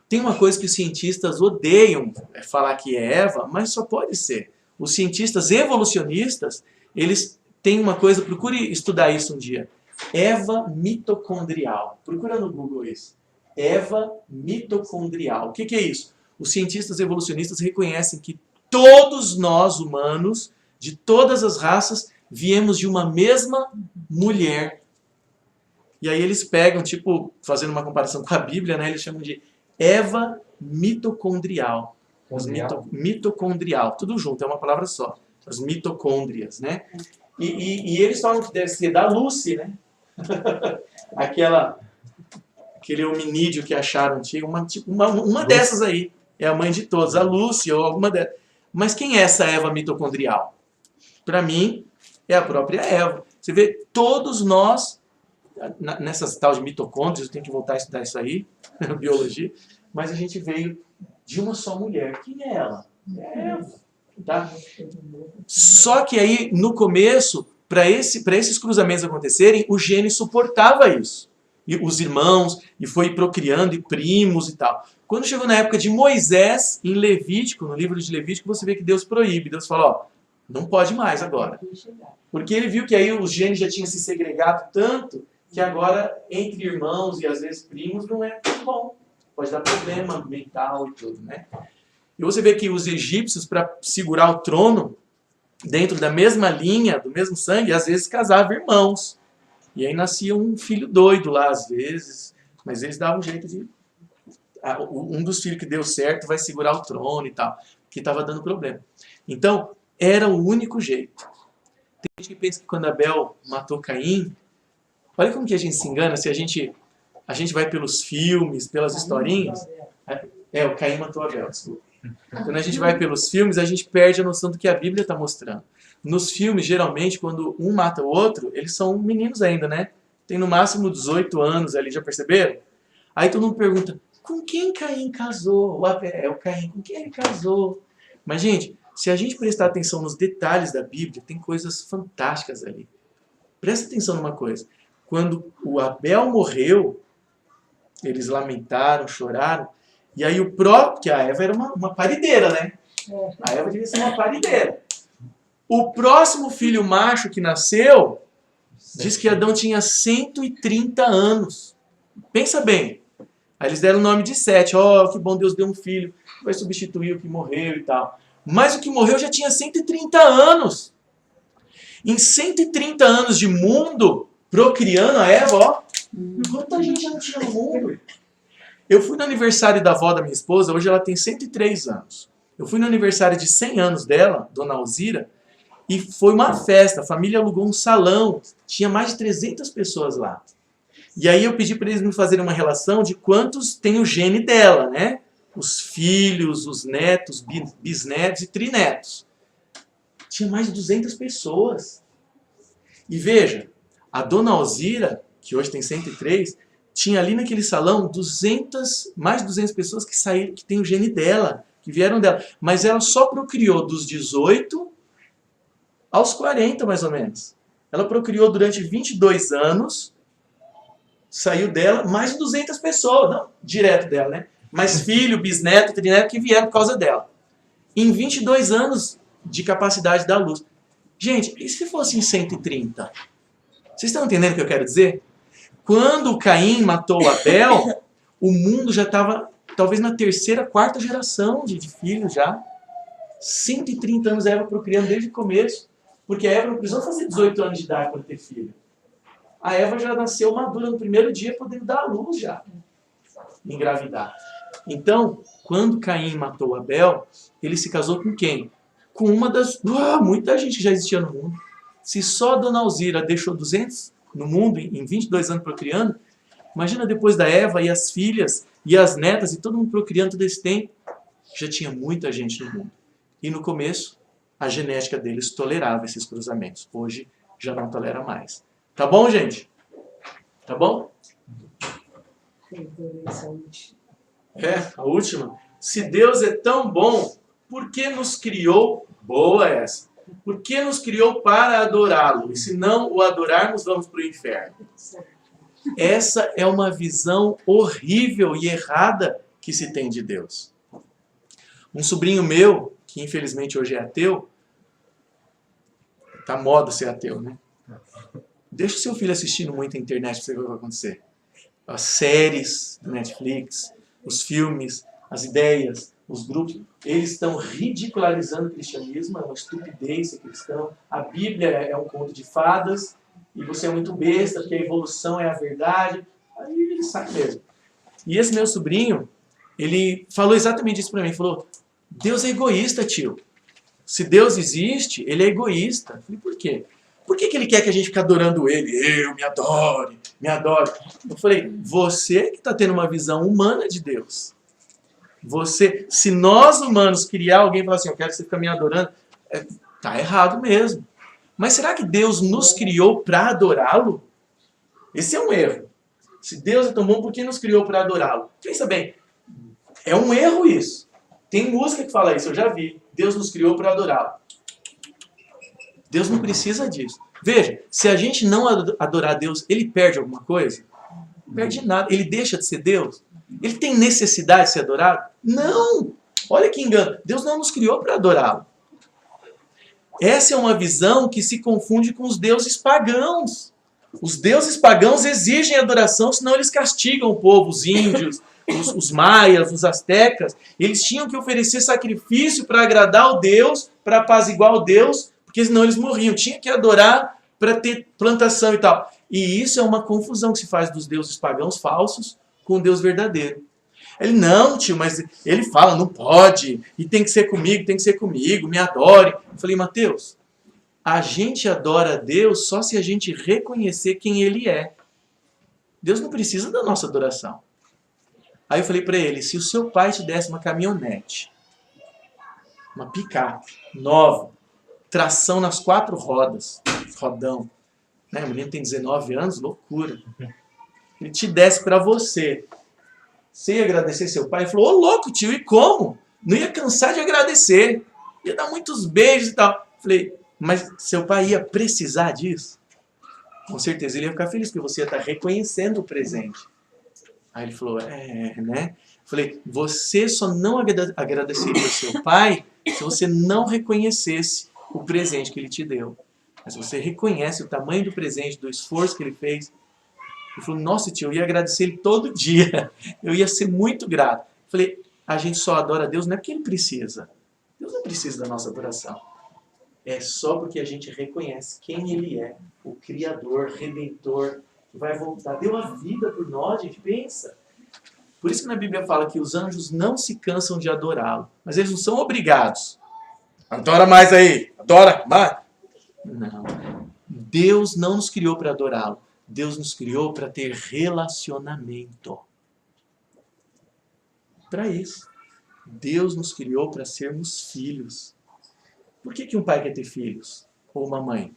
Tem uma coisa que os cientistas odeiam falar que é Eva, mas só pode ser. Os cientistas evolucionistas, eles têm uma coisa, procure estudar isso um dia. Eva mitocondrial. Procura no Google isso. Eva mitocondrial. O que é isso? Os cientistas evolucionistas reconhecem que todos nós, humanos, de todas as raças, viemos de uma mesma mulher. E aí eles pegam, tipo, fazendo uma comparação com a Bíblia, né, eles chamam de Eva mitocondrial. Mitocondrial, tudo junto, é uma palavra só. As mitocôndrias, né? E eles falam que deve ser da Lucy, né? Aquele hominídeo que acharam antigo, uma dessas aí. É a mãe de todos, a Lucy ou alguma dessas. Mas quem é essa Eva mitocondrial? Para mim, é a própria Eva. Você vê, todos nós, nessas tal de mitocôndrias, eu tenho que voltar a estudar isso aí, biologia, mas a gente veio de uma só mulher. Quem é ela? É Eva. Tá? Só que aí, no começo, para esses cruzamentos acontecerem, o gene suportava isso. E os irmãos, e foi procriando, e primos e tal. Quando chegou na época de Moisés, em Levítico, no livro de Levítico, você vê que Deus proíbe. Deus fala, ó, não pode mais agora. Porque ele viu que aí os genes já tinham se segregado tanto, que agora, entre irmãos e às vezes primos, não é tão bom. Pode dar problema mental e tudo, né? E você vê que os egípcios, para segurar o trono, dentro da mesma linha, do mesmo sangue, às vezes casavam irmãos. E aí nascia um filho doido lá, às vezes, mas eles davam um jeito de... Um dos filhos que deu certo vai segurar o trono e tal, que estava dando problema. Então, era o único jeito. Tem gente que pensa que quando Abel matou Caim, olha como que a gente se engana, se a gente vai pelos filmes, pelas historinhas... o Caim matou Abel, desculpa. Quando a gente vai pelos filmes, a gente perde a noção do que a Bíblia está mostrando. Nos filmes, geralmente, quando um mata o outro, eles são meninos ainda, né? Tem no máximo 18 anos ali, já perceberam? Aí todo mundo pergunta, com quem Caim casou? O Caim, com quem ele casou? Mas, gente, se a gente prestar atenção nos detalhes da Bíblia, tem coisas fantásticas ali. Presta atenção numa coisa. Quando o Abel morreu, eles lamentaram, choraram, e aí que a Eva era uma parideira, né? A Eva devia ser uma parideira. O próximo filho macho que nasceu, diz que Adão tinha 130 anos. Pensa bem. Aí eles deram o nome de Sete. Que bom, Deus deu um filho, vai substituir o que morreu e tal. Mas o que morreu já tinha 130 anos. Em 130 anos de mundo, procriando a Eva, quanta gente já não tinha no mundo? Eu fui no aniversário da avó da minha esposa, hoje ela tem 103 anos. Eu fui no aniversário de 100 anos dela, Dona Alzira, e foi uma festa, a família alugou um salão, tinha mais de 300 pessoas lá. E aí eu pedi para eles me fazerem uma relação de quantos tem o gene dela, né? Os filhos, os netos, bisnetos e trinetos. Tinha mais de 200 pessoas. E veja, a Dona Alzira, que hoje tem 103, tinha ali naquele salão mais de 200 pessoas que tem o gene dela, que vieram dela. Mas ela só procriou dos 18 aos 40, mais ou menos. Ela procriou durante 22 anos, saiu dela mais de 200 pessoas, não direto dela, né? Mas filho, bisneto, trineto que vieram por causa dela. Em 22 anos de capacidade da luz. Gente, e se fosse em 130? Vocês estão entendendo o que eu quero dizer? Quando Caim matou Abel, o mundo já estava talvez na terceira, quarta geração de filhos já. 130 anos a Eva procriando desde o começo, porque a Eva não precisou fazer 18 anos de idade para ter filho. A Eva já nasceu madura no primeiro dia, podendo dar à luz já, engravidar. Então, quando Caim matou Abel, ele se casou com quem? Com uma das... muita gente que já existia no mundo. Se só a Dona Alzira deixou 200 no mundo em 22 anos procriando, imagina depois da Eva e as filhas e as netas e todo mundo procriando todo esse tempo. Já tinha muita gente no mundo. E no começo, a genética deles tolerava esses cruzamentos. Hoje, já não tolera mais. Tá bom, gente? Tá bom? A última. Se Deus é tão bom, por que nos criou? Boa essa. Por que nos criou para adorá-lo? E se não o adorarmos, vamos para o inferno. Essa é uma visão horrível e errada que se tem de Deus. Um sobrinho meu, que infelizmente hoje é ateu, tá moda ser ateu, né? Deixa o seu filho assistindo muito a internet para você ver o que vai acontecer. As séries do Netflix, os filmes, as ideias, os grupos, eles estão ridicularizando o cristianismo, é uma estupidez ser cristão. A Bíblia é um conto de fadas, e você é muito besta, porque a evolução é a verdade. Aí ele sai mesmo. E esse meu sobrinho, ele falou exatamente isso para mim. Falou, Deus é egoísta, tio. Se Deus existe, ele é egoísta. Eu falei, por quê? Por que ele quer que a gente fique adorando ele? Eu, me adore, me adore. Eu falei, você que está tendo uma visão humana de Deus. Você, se nós humanos criar alguém e falar assim, eu quero que você fique me adorando, tá errado mesmo. Mas será que Deus nos criou para adorá-lo? Esse é um erro. Se Deus é tão bom, por que nos criou para adorá-lo? Pensa bem, é um erro isso. Tem música que fala isso, eu já vi. Deus nos criou para adorá-lo. Deus não precisa disso. Veja, se a gente não adorar Deus, ele perde alguma coisa? Não perde nada. Ele deixa de ser Deus? Ele tem necessidade de ser adorado? Não! Olha que engano. Deus não nos criou para adorá-lo. Essa é uma visão que se confunde com os deuses pagãos. Os deuses pagãos exigem adoração, senão eles castigam o povo, os índios, os maias, os astecas. Eles tinham que oferecer sacrifício para agradar o Deus, para apaziguar o Deus, porque senão eles morriam. Tinha que adorar para ter plantação e tal. E isso é uma confusão que se faz dos deuses pagãos falsos com o Deus verdadeiro. Ele, não, tio, mas ele fala, não pode, e tem que ser comigo, me adore. Eu falei, Mateus, a gente adora a Deus só se a gente reconhecer quem Ele é. Deus não precisa da nossa adoração. Aí eu falei para ele, se o seu pai te desse uma caminhonete, uma picape, nova, tração nas 4 rodas, rodão, né? O menino tem 19 anos, loucura. Ele te desse para você. Você ia agradecer seu pai? Ele falou, ô louco tio, e como? Não ia cansar de agradecer. Ia dar muitos beijos e tal. Falei, mas seu pai ia precisar disso? Com certeza ele ia ficar feliz, porque você ia estar reconhecendo o presente. Aí ele falou, né? Falei, você só não agradeceria ao seu pai se você não reconhecesse o presente que ele te deu. Mas você reconhece o tamanho do presente, do esforço que ele fez. Ele falou, nossa tio, eu ia agradecer ele todo dia. Eu ia ser muito grato. Falei, a gente só adora a Deus não é porque ele precisa. Deus não precisa da nossa adoração. É só porque a gente reconhece quem ele é. O Criador, Redentor, que vai voltar. Deu a vida por nós, gente, pensa. Por isso que na Bíblia fala que os anjos não se cansam de adorá-lo. Mas eles não são obrigados. Adora mais aí. Adora mais. Não. Deus não nos criou para adorá-lo. Deus nos criou para ter relacionamento. Para isso. Deus nos criou para sermos filhos. Por que um pai quer ter filhos? Ou uma mãe?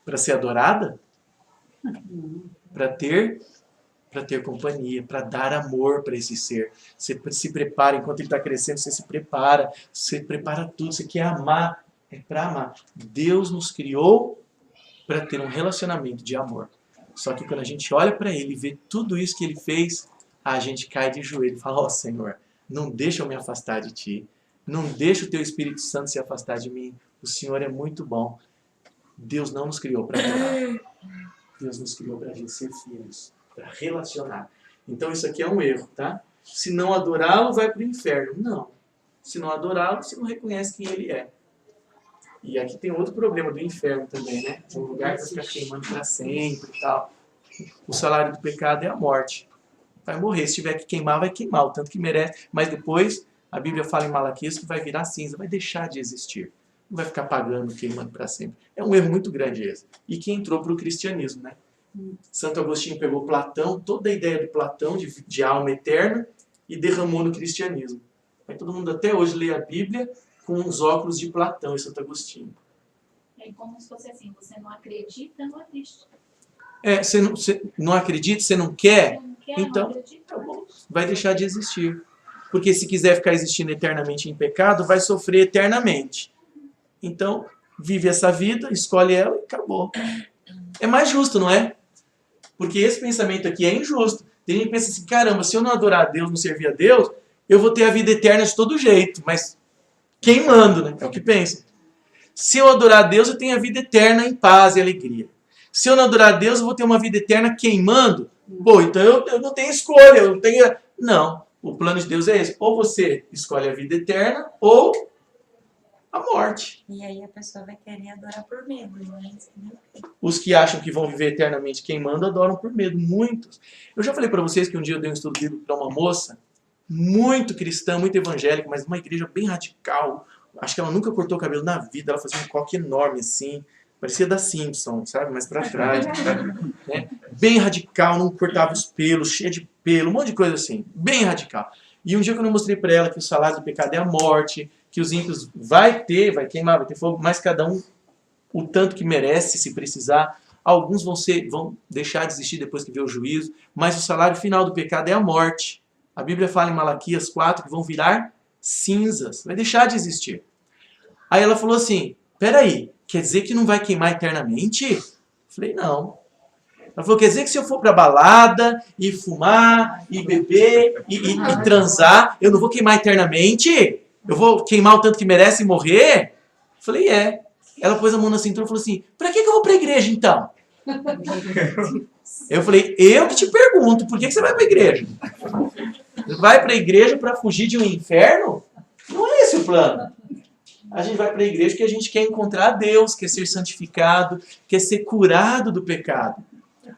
Para ser adorada? Para ter companhia, para dar amor para esse ser. Você se prepara, enquanto ele está crescendo, você prepara tudo, você quer amar, é para amar. Deus nos criou para ter um relacionamento de amor. Só que quando a gente olha para ele e vê tudo isso que ele fez, a gente cai de joelho e fala, ó Senhor, não deixa eu me afastar de ti, não deixa o teu Espírito Santo se afastar de mim, o Senhor é muito bom. Deus não nos criou para adorar, Deus nos criou para a gente ser filhos, para relacionar. Então isso aqui é um erro, tá? Se não adorá-lo, vai para o inferno. Não. Se não adorá-lo, você não reconhece quem ele é. E aqui tem outro problema do inferno também, né? É um lugar que vai ficar queimando para sempre e tal. O salário do pecado é a morte. Vai morrer. Se tiver que queimar, vai queimar. O tanto que merece. Mas depois, a Bíblia fala em Malaquias que vai virar cinza. Vai deixar de existir. Não vai ficar pagando, queimando para sempre. É um erro muito grande esse. E que entrou para o cristianismo, né? Santo Agostinho pegou Platão, toda a ideia do Platão de alma eterna e derramou no cristianismo. Aí todo mundo até hoje lê a Bíblia com os óculos de Platão e Santo Agostinho. É como se fosse assim, você não acredita, não existe. Você não acredita, você não quer, Você não quer, então não acredita, tá bom, vai deixar de existir. Porque se quiser ficar existindo eternamente em pecado, vai sofrer eternamente. Então, vive essa vida, escolhe ela e acabou. É mais justo, não é? Porque esse pensamento aqui é injusto. Tem gente que pensa assim, caramba, se eu não adorar a Deus, não servir a Deus, eu vou ter a vida eterna de todo jeito. Mas quem manda, né? É o que pensa. Se eu adorar a Deus, eu tenho a vida eterna em paz e alegria. Se eu não adorar a Deus, eu vou ter uma vida eterna queimando. Pô, então eu não tenho escolha. Eu tenho... Não. O plano de Deus é esse. Ou você escolhe a vida eterna, ou a morte. E aí a pessoa vai querer adorar por medo, né? Os que acham que vão viver eternamente queimando adoram por medo. Muitos. Eu já falei para vocês que um dia eu dei um estudo bíblico para uma moça, muito cristã, muito evangélica, mas uma igreja bem radical. Acho que ela nunca cortou o cabelo na vida. Ela fazia um coque enorme assim. Parecia da Simpson, sabe? Mas pra trás. Né? Bem radical, não cortava os pelos, cheia de pelo, um monte de coisa assim. Bem radical. E um dia quando eu mostrei pra ela que o salário do pecado é a morte, que os ímpios vai queimar, vai ter fogo, mas cada um o tanto que merece, se precisar. Alguns vão deixar de existir depois que vê o juízo, mas o salário final do pecado é a morte. A Bíblia fala em Malaquias 4 que vão virar cinzas, vai deixar de existir. Aí ela falou assim, peraí, quer dizer que não vai queimar eternamente? Eu falei, não. Ela falou, quer dizer que se eu for pra balada, e fumar, e beber, e transar, eu não vou queimar eternamente? Eu vou queimar o tanto que merece e morrer? Eu falei, é. Ela pôs a mão na cintura e falou assim, pra que eu vou pra igreja então? Eu falei, eu que te pergunto, por que você vai pra igreja? Vai pra igreja pra fugir de um inferno? Não é esse o plano. A gente vai para a igreja porque a gente quer encontrar Deus, quer ser santificado, quer ser curado do pecado.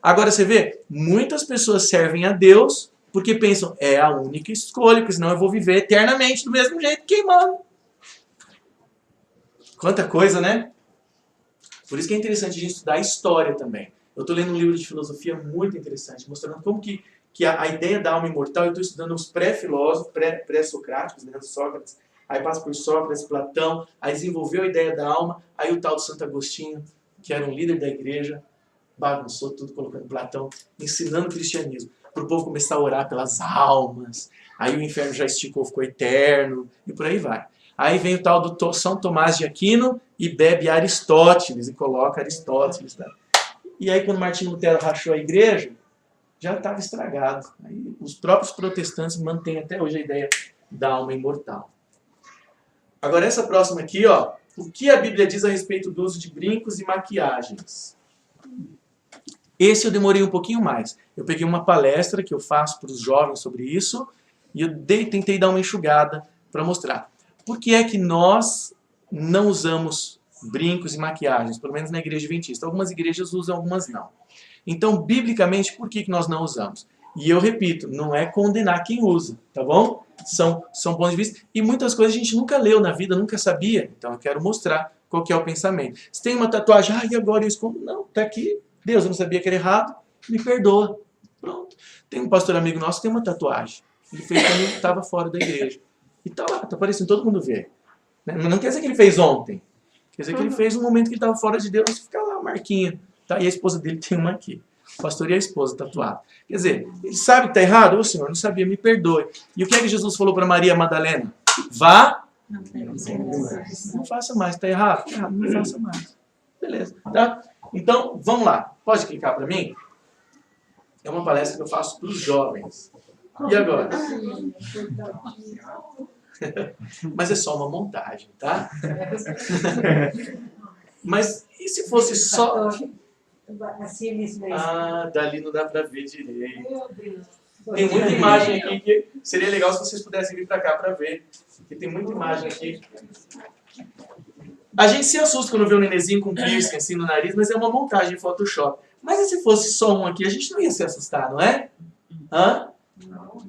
Agora você vê, muitas pessoas servem a Deus porque pensam, é a única escolha, porque senão eu vou viver eternamente do mesmo jeito, queimando. Quanta coisa, né? Por isso que é interessante a gente estudar a história também. Eu estou lendo um livro de filosofia muito interessante, mostrando como que a ideia da alma imortal, eu estou estudando os pré-filósofos, pré-socráticos, né, Sócrates, aí passa por Sócrates, Platão, aí desenvolveu a ideia da alma, aí o tal de Santo Agostinho, que era um líder da igreja, bagunçou tudo, colocando Platão, ensinando o cristianismo, para o povo começar a orar pelas almas, aí o inferno já esticou, ficou eterno, e por aí vai. Aí vem o tal do São Tomás de Aquino e bebe Aristóteles, e coloca Aristóteles. Tá? E aí quando Martinho Lutero rachou a igreja, já estava estragado. Aí, os próprios protestantes mantêm até hoje a ideia da alma imortal. Agora essa próxima aqui, ó, o que a Bíblia diz a respeito do uso de brincos e maquiagens? Esse eu demorei um pouquinho mais. Eu peguei uma palestra que eu faço para os jovens sobre isso e eu tentei dar uma enxugada para mostrar. Por que é que nós não usamos brincos e maquiagens, pelo menos na igreja adventista? Algumas igrejas usam, algumas não. Então, biblicamente, por que nós não usamos? E eu repito, não é condenar quem usa, tá bom? São pontos de vista. E muitas coisas a gente nunca leu na vida, nunca sabia. Então eu quero mostrar qual que é o pensamento. Se tem uma tatuagem, e agora eu escondo? Não, tá aqui. Deus, eu não sabia que era errado, me perdoa. Pronto. Tem um pastor amigo nosso que tem uma tatuagem. Ele fez quando ele estava fora da igreja. E tá lá, tá aparecendo, todo mundo vê. Não quer dizer que ele fez ontem. Quer dizer que ele fez no momento que ele estava fora de Deus, fica lá a marquinha. Tá? E a esposa dele tem uma aqui. O pastor e a esposa tatuada. Quer dizer, ele sabe que está errado? Ô Senhor, não sabia, me perdoe. E o que é que Jesus falou para Maria Madalena? Vá, não faça mais. Está errado? Tá errado, não faça mais. Beleza. Tá? Então, vamos lá. Pode clicar para mim? É uma palestra que eu faço para os jovens. E agora? Mas é só uma montagem, tá? Mas e se fosse só... Assim eles mesmos. Ah, dali não dá para ver direito. Meu Deus. Tem muita imagem aqui que seria legal se vocês pudessem vir para cá para ver. Porque tem muita imagem aqui. A gente se assusta quando vê um nenenzinho com piercing assim no nariz, mas é uma montagem em Photoshop. Mas e se fosse só um aqui, a gente não ia se assustar, não é? Hã?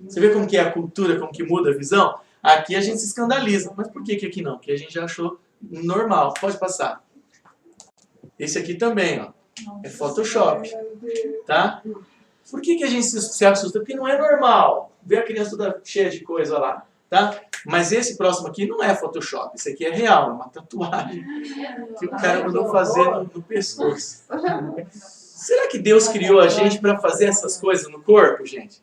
Você vê como que é a cultura, como que muda a visão? Aqui a gente se escandaliza. Mas por que aqui não? Porque a gente já achou normal. Pode passar. Esse aqui também, ó. É Photoshop. Tá? Por que a gente se assusta? Porque não é normal. Vê a criança toda cheia de coisa lá. Tá? Mas esse próximo aqui não é Photoshop. Esse aqui é real. É uma tatuagem que o cara mandou fazer no pescoço. Será que Deus criou a gente para fazer essas coisas no corpo, gente?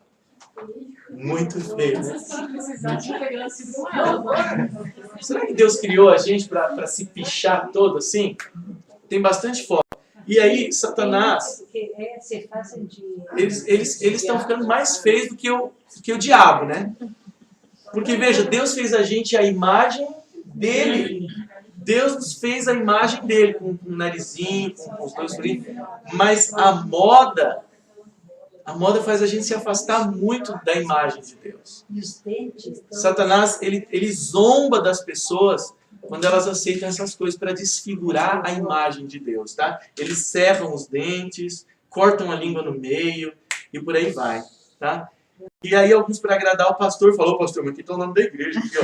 Muito feio, né? Será que Deus criou a gente para se pichar todo assim? Tem bastante foto. E aí, Satanás, eles estão ficando mais feios do que o diabo, né? Porque, veja, Deus fez a gente a imagem dele. Deus nos fez a imagem dele, com o narizinho, com os dois furinhos. Mas a moda faz a gente se afastar muito da imagem de Deus. Satanás, ele zomba das pessoas quando elas aceitam essas coisas para desfigurar a imagem de Deus, tá? Eles serram os dentes, cortam a língua no meio e por aí vai, tá? E aí alguns, para agradar o pastor, falou: pastor, mas aqui está o nome da igreja. Aqui, ó,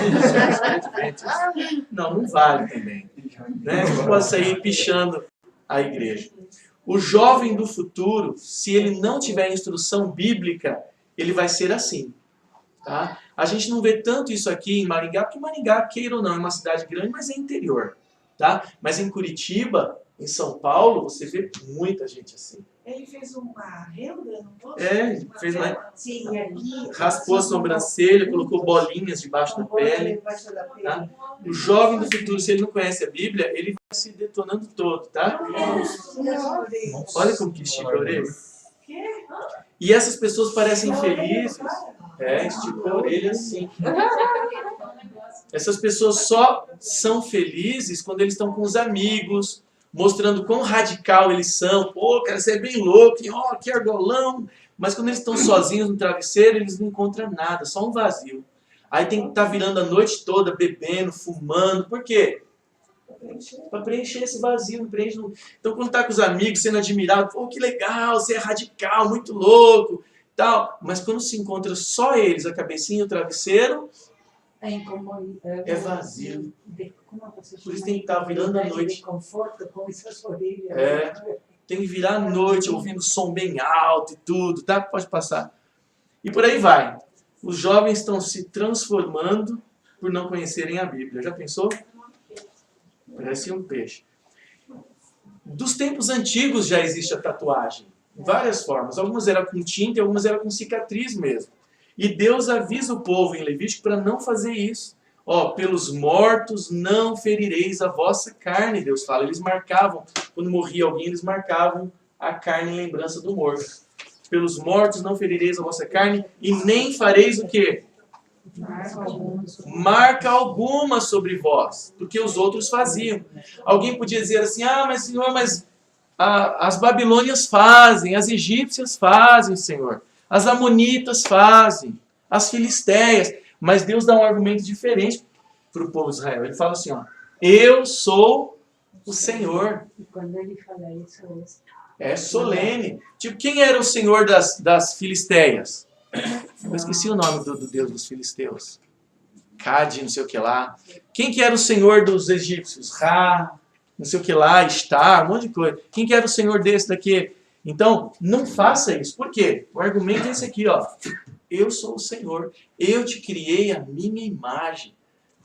não vale também. Né? Não pode sair pichando a igreja. O jovem do futuro, se ele não tiver instrução bíblica, ele vai ser assim. Tá? A gente não vê tanto isso aqui em Maringá, porque Maringá, queira ou não, é uma cidade grande, mas é interior. Tá? Mas em Curitiba, em São Paulo, você vê muita gente assim. Ele fez uma renda no rosto? É, fez uma... Sim, raspou a sobrancelha, colocou bolinhas debaixo da pele. Tá? O jovem do futuro, se ele não conhece a Bíblia, ele vai se detonando todo, tá? Olha como que estica a orelha. E essas pessoas parecem felizes. Estica a orelha assim. Essas pessoas só são felizes quando eles estão com os amigos, mostrando quão radical eles são. Pô, cara, você é bem louco, ó, que argolão. Mas quando eles estão sozinhos no travesseiro, eles não encontram nada, só um vazio. Aí tem que estar virando a noite toda, bebendo, fumando. Por quê? Para preencher esse vazio. Então, quando está com os amigos, sendo admirado, pô, que legal, você é radical, muito louco, tal. Mas quando se encontra só eles, a cabecinha e o travesseiro, é vazio. Por isso tem que estar virando a noite. Tem que virar a noite, ouvindo som bem alto e tudo, tá? Pode passar. E por aí vai. Os jovens estão se transformando por não conhecerem a Bíblia. Já pensou? Parece um peixe. Dos tempos antigos já existe a tatuagem. Várias formas. Algumas eram com tinta e algumas eram com cicatriz mesmo. E Deus avisa o povo em Levítico para não fazer isso. Ó, pelos mortos não ferireis a vossa carne, Deus fala. Eles marcavam, quando morria alguém, eles marcavam a carne em lembrança do morto. Pelos mortos não ferireis a vossa carne e nem fareis o quê? Marca alguma sobre vós, porque os outros faziam. Alguém podia dizer assim: ah, mas Senhor, as Babilônias fazem, as egípcias fazem, Senhor. As amonitas fazem, as filisteias. Mas Deus dá um argumento diferente para o povo de Israel. Ele fala assim, ó: eu sou o Senhor. E quando ele fala isso, é solene. Tipo, quem era o Senhor das filisteias? Eu esqueci o nome do Deus dos filisteus. Cade, não sei o que lá. Quem que era o Senhor dos egípcios? Ra, não sei o que lá, Estar, um monte de coisa. Quem que era o Senhor desse daqui? Então, não faça isso. Por quê? O argumento é esse aqui, ó. Eu sou o Senhor. Eu te criei a minha imagem.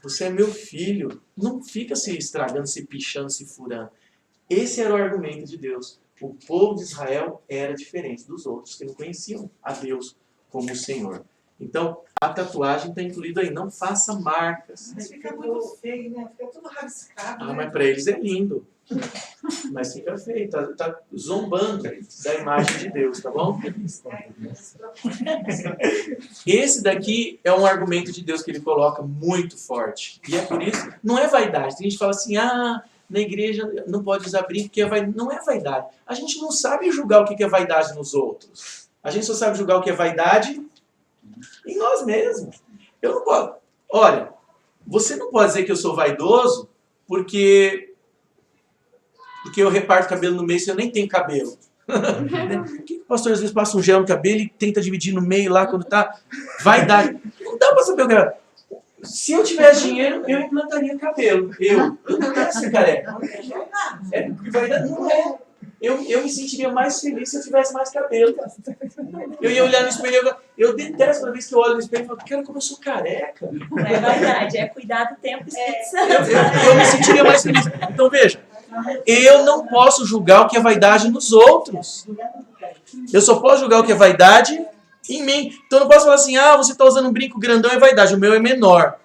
Você é meu filho. Não fica se estragando, se pichando, se furando. Esse era o argumento de Deus. O povo de Israel era diferente dos outros que não conheciam a Deus como o Senhor. Então, a tatuagem está incluída aí. Não faça marcas. Mas fica muito feio, né? Fica tudo rabiscado. Ah, mas para eles é lindo. Mas fica feio. Tá zombando da imagem de Deus, tá bom? Esse daqui é um argumento de Deus que ele coloca muito forte. E é por isso, não é vaidade. Tem gente que fala assim, ah, na igreja não pode usar brinco, porque não é vaidade. A gente não sabe julgar o que é vaidade nos outros. A gente só sabe julgar o que é vaidade Em nós mesmos. Eu não posso. Olha, você não pode dizer que eu sou vaidoso porque eu reparto cabelo no meio se eu nem tenho cabelo. Por que o pastor às vezes passa um gel no cabelo e tenta dividir no meio lá quando tá? Vaidade. Não dá pra saber o que é. Se eu tivesse dinheiro, eu implantaria cabelo. Eu não quero ser careca. Vaidade não é. Eu me sentiria mais feliz se eu tivesse mais cabelo. Eu ia olhar no espelho. Eu detesto toda vez que eu olho no espelho e falo, cara, como eu sou careca. Não é vaidade, é cuidar do tempo do Espírito Santo. Eu me sentiria mais feliz. Então veja, eu não posso julgar o que é vaidade nos outros. Eu só posso julgar o que é vaidade em mim. Então eu não posso falar assim, você está usando um brinco grandão, é vaidade, o meu é menor.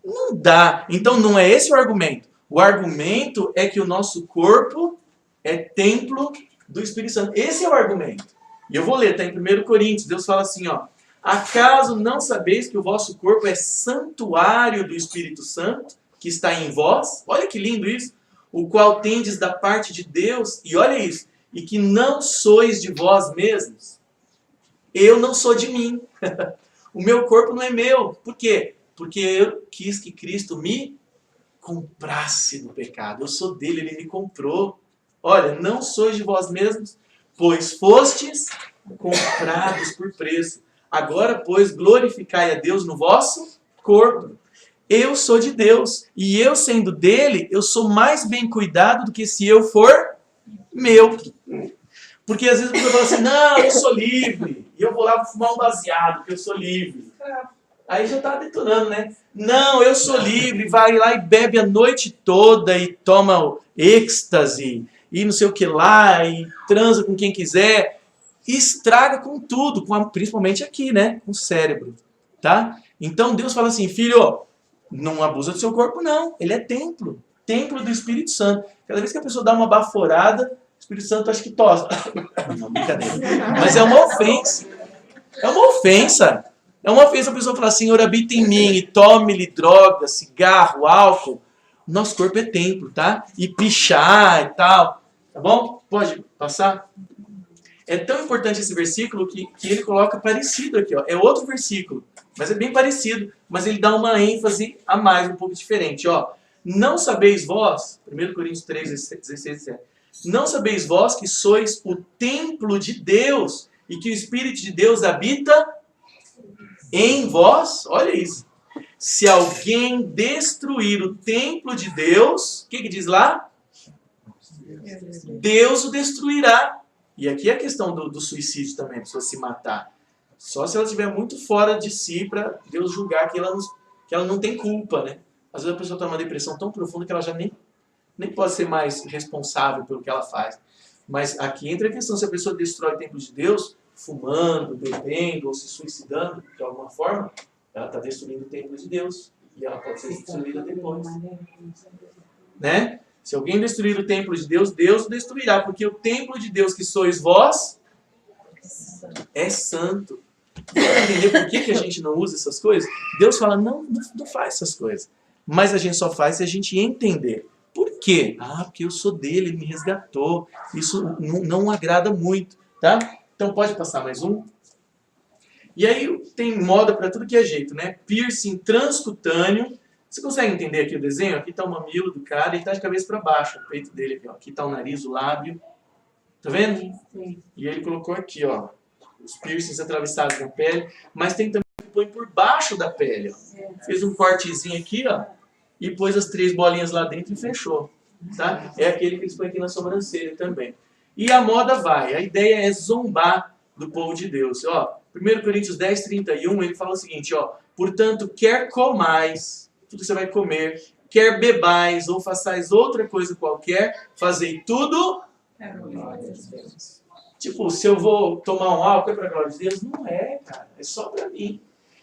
Não dá. Então não é esse o argumento. O argumento é que o nosso corpo é templo do Espírito Santo. Esse é o argumento. E eu vou ler, está em 1 Coríntios, Deus fala assim, acaso não sabeis que o vosso corpo é santuário do Espírito Santo, que está em vós? Olha que lindo isso. O qual tendes da parte de Deus, e olha isso, e que não sois de vós mesmos. Eu não sou de mim. O meu corpo não é meu. Por quê? Porque eu quis que Cristo me comprasse do pecado. Eu sou dele, ele me comprou. Olha, não sois de vós mesmos, pois fostes comprados por preço. Agora, pois, glorificai a Deus no vosso corpo. Eu sou de Deus, e eu sendo dele, eu sou mais bem cuidado do que se eu for meu. Porque às vezes a pessoa fala assim, não, eu sou livre, e eu vou lá fumar um baseado, porque eu sou livre. Aí já está detonando, né? Não, eu sou livre, vai lá e bebe a noite toda, e toma êxtase, e não sei o que lá, e transa com quem quiser, e estraga com tudo, principalmente aqui, né? Com o cérebro, tá? Então Deus fala assim, filho, não abusa do seu corpo, não. Ele é templo. Templo do Espírito Santo. Cada vez que a pessoa dá uma baforada, o Espírito Santo acha que tosse. Não, brincadeira. Mas é uma ofensa. É uma ofensa. É uma ofensa a pessoa falar, Senhor, habita em mim e tome-lhe droga, cigarro, álcool. Nosso corpo é templo, tá? E pichar e tal. Tá bom? Pode passar? É tão importante esse versículo que ele coloca parecido aqui. É outro versículo. Mas é bem parecido, mas ele dá uma ênfase a mais, um pouco diferente. Não sabeis vós, 1 Coríntios 3, 16, 17, não sabeis vós que sois o templo de Deus e que o Espírito de Deus habita em vós? Olha isso. Se alguém destruir o templo de Deus, o que diz lá? Deus o destruirá. E aqui é a questão do suicídio também, a pessoa se matar. Só se ela estiver muito fora de si para Deus julgar que ela não tem culpa, né? Às vezes a pessoa está numa depressão tão profunda que ela já nem pode ser mais responsável pelo que ela faz. Mas aqui entra a questão, se a pessoa destrói o templo de Deus, fumando, bebendo ou se suicidando de alguma forma, ela está destruindo o templo de Deus. E ela pode ser destruída depois. Né? Se alguém destruir o templo de Deus, Deus o destruirá. Porque o templo de Deus que sois vós é santo. Para entender por que a gente não usa essas coisas, Deus fala, não faz essas coisas. Mas a gente só faz se a gente entender. Por quê? Porque eu sou dele, ele me resgatou. Isso não agrada muito, tá? Então pode passar mais um. E aí tem moda para tudo que é jeito, né? Piercing transcutâneo. Você consegue entender aqui o desenho? Aqui está o mamilo do cara, ele está de cabeça para baixo, o peito dele aqui, ó. Aqui está o nariz, o lábio. Tá vendo? Sim. E ele colocou aqui, ó, os piercings atravessados na pele, mas tem também que põe por baixo da pele, ó. Fez um cortezinho aqui, ó, e pôs as 3 bolinhas lá dentro e fechou, tá? É aquele que eles põem aqui na sobrancelha também. E a moda vai, a ideia é zombar do povo de Deus, ó. 1 Coríntios 10, 31, ele fala o seguinte, ó, portanto, quer comais, tudo que você vai comer, quer bebais ou façais outra coisa qualquer, fazei tudo. Tipo, se eu vou tomar um álcool é para a glória de Deus? Não é, cara. É só para mim.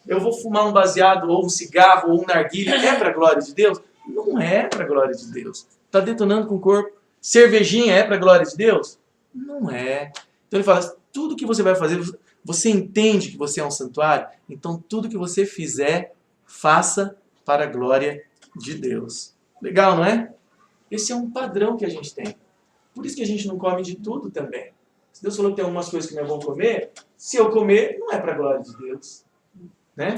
Eu vou fumar um baseado, ou um cigarro, ou um narguilé, é para a glória de Deus? Não é para a glória de Deus. Está detonando com o corpo. Cervejinha é para a glória de Deus? Não é. Então ele fala, tudo que você vai fazer, você entende que você é um santuário? Então tudo que você fizer, faça para a glória de Deus. Legal, não é? Esse é um padrão que a gente tem. Por isso que a gente não come de tudo também. Se Deus falou que tem algumas coisas que não é bom comer, se eu comer, não é para a glória de Deus. Né?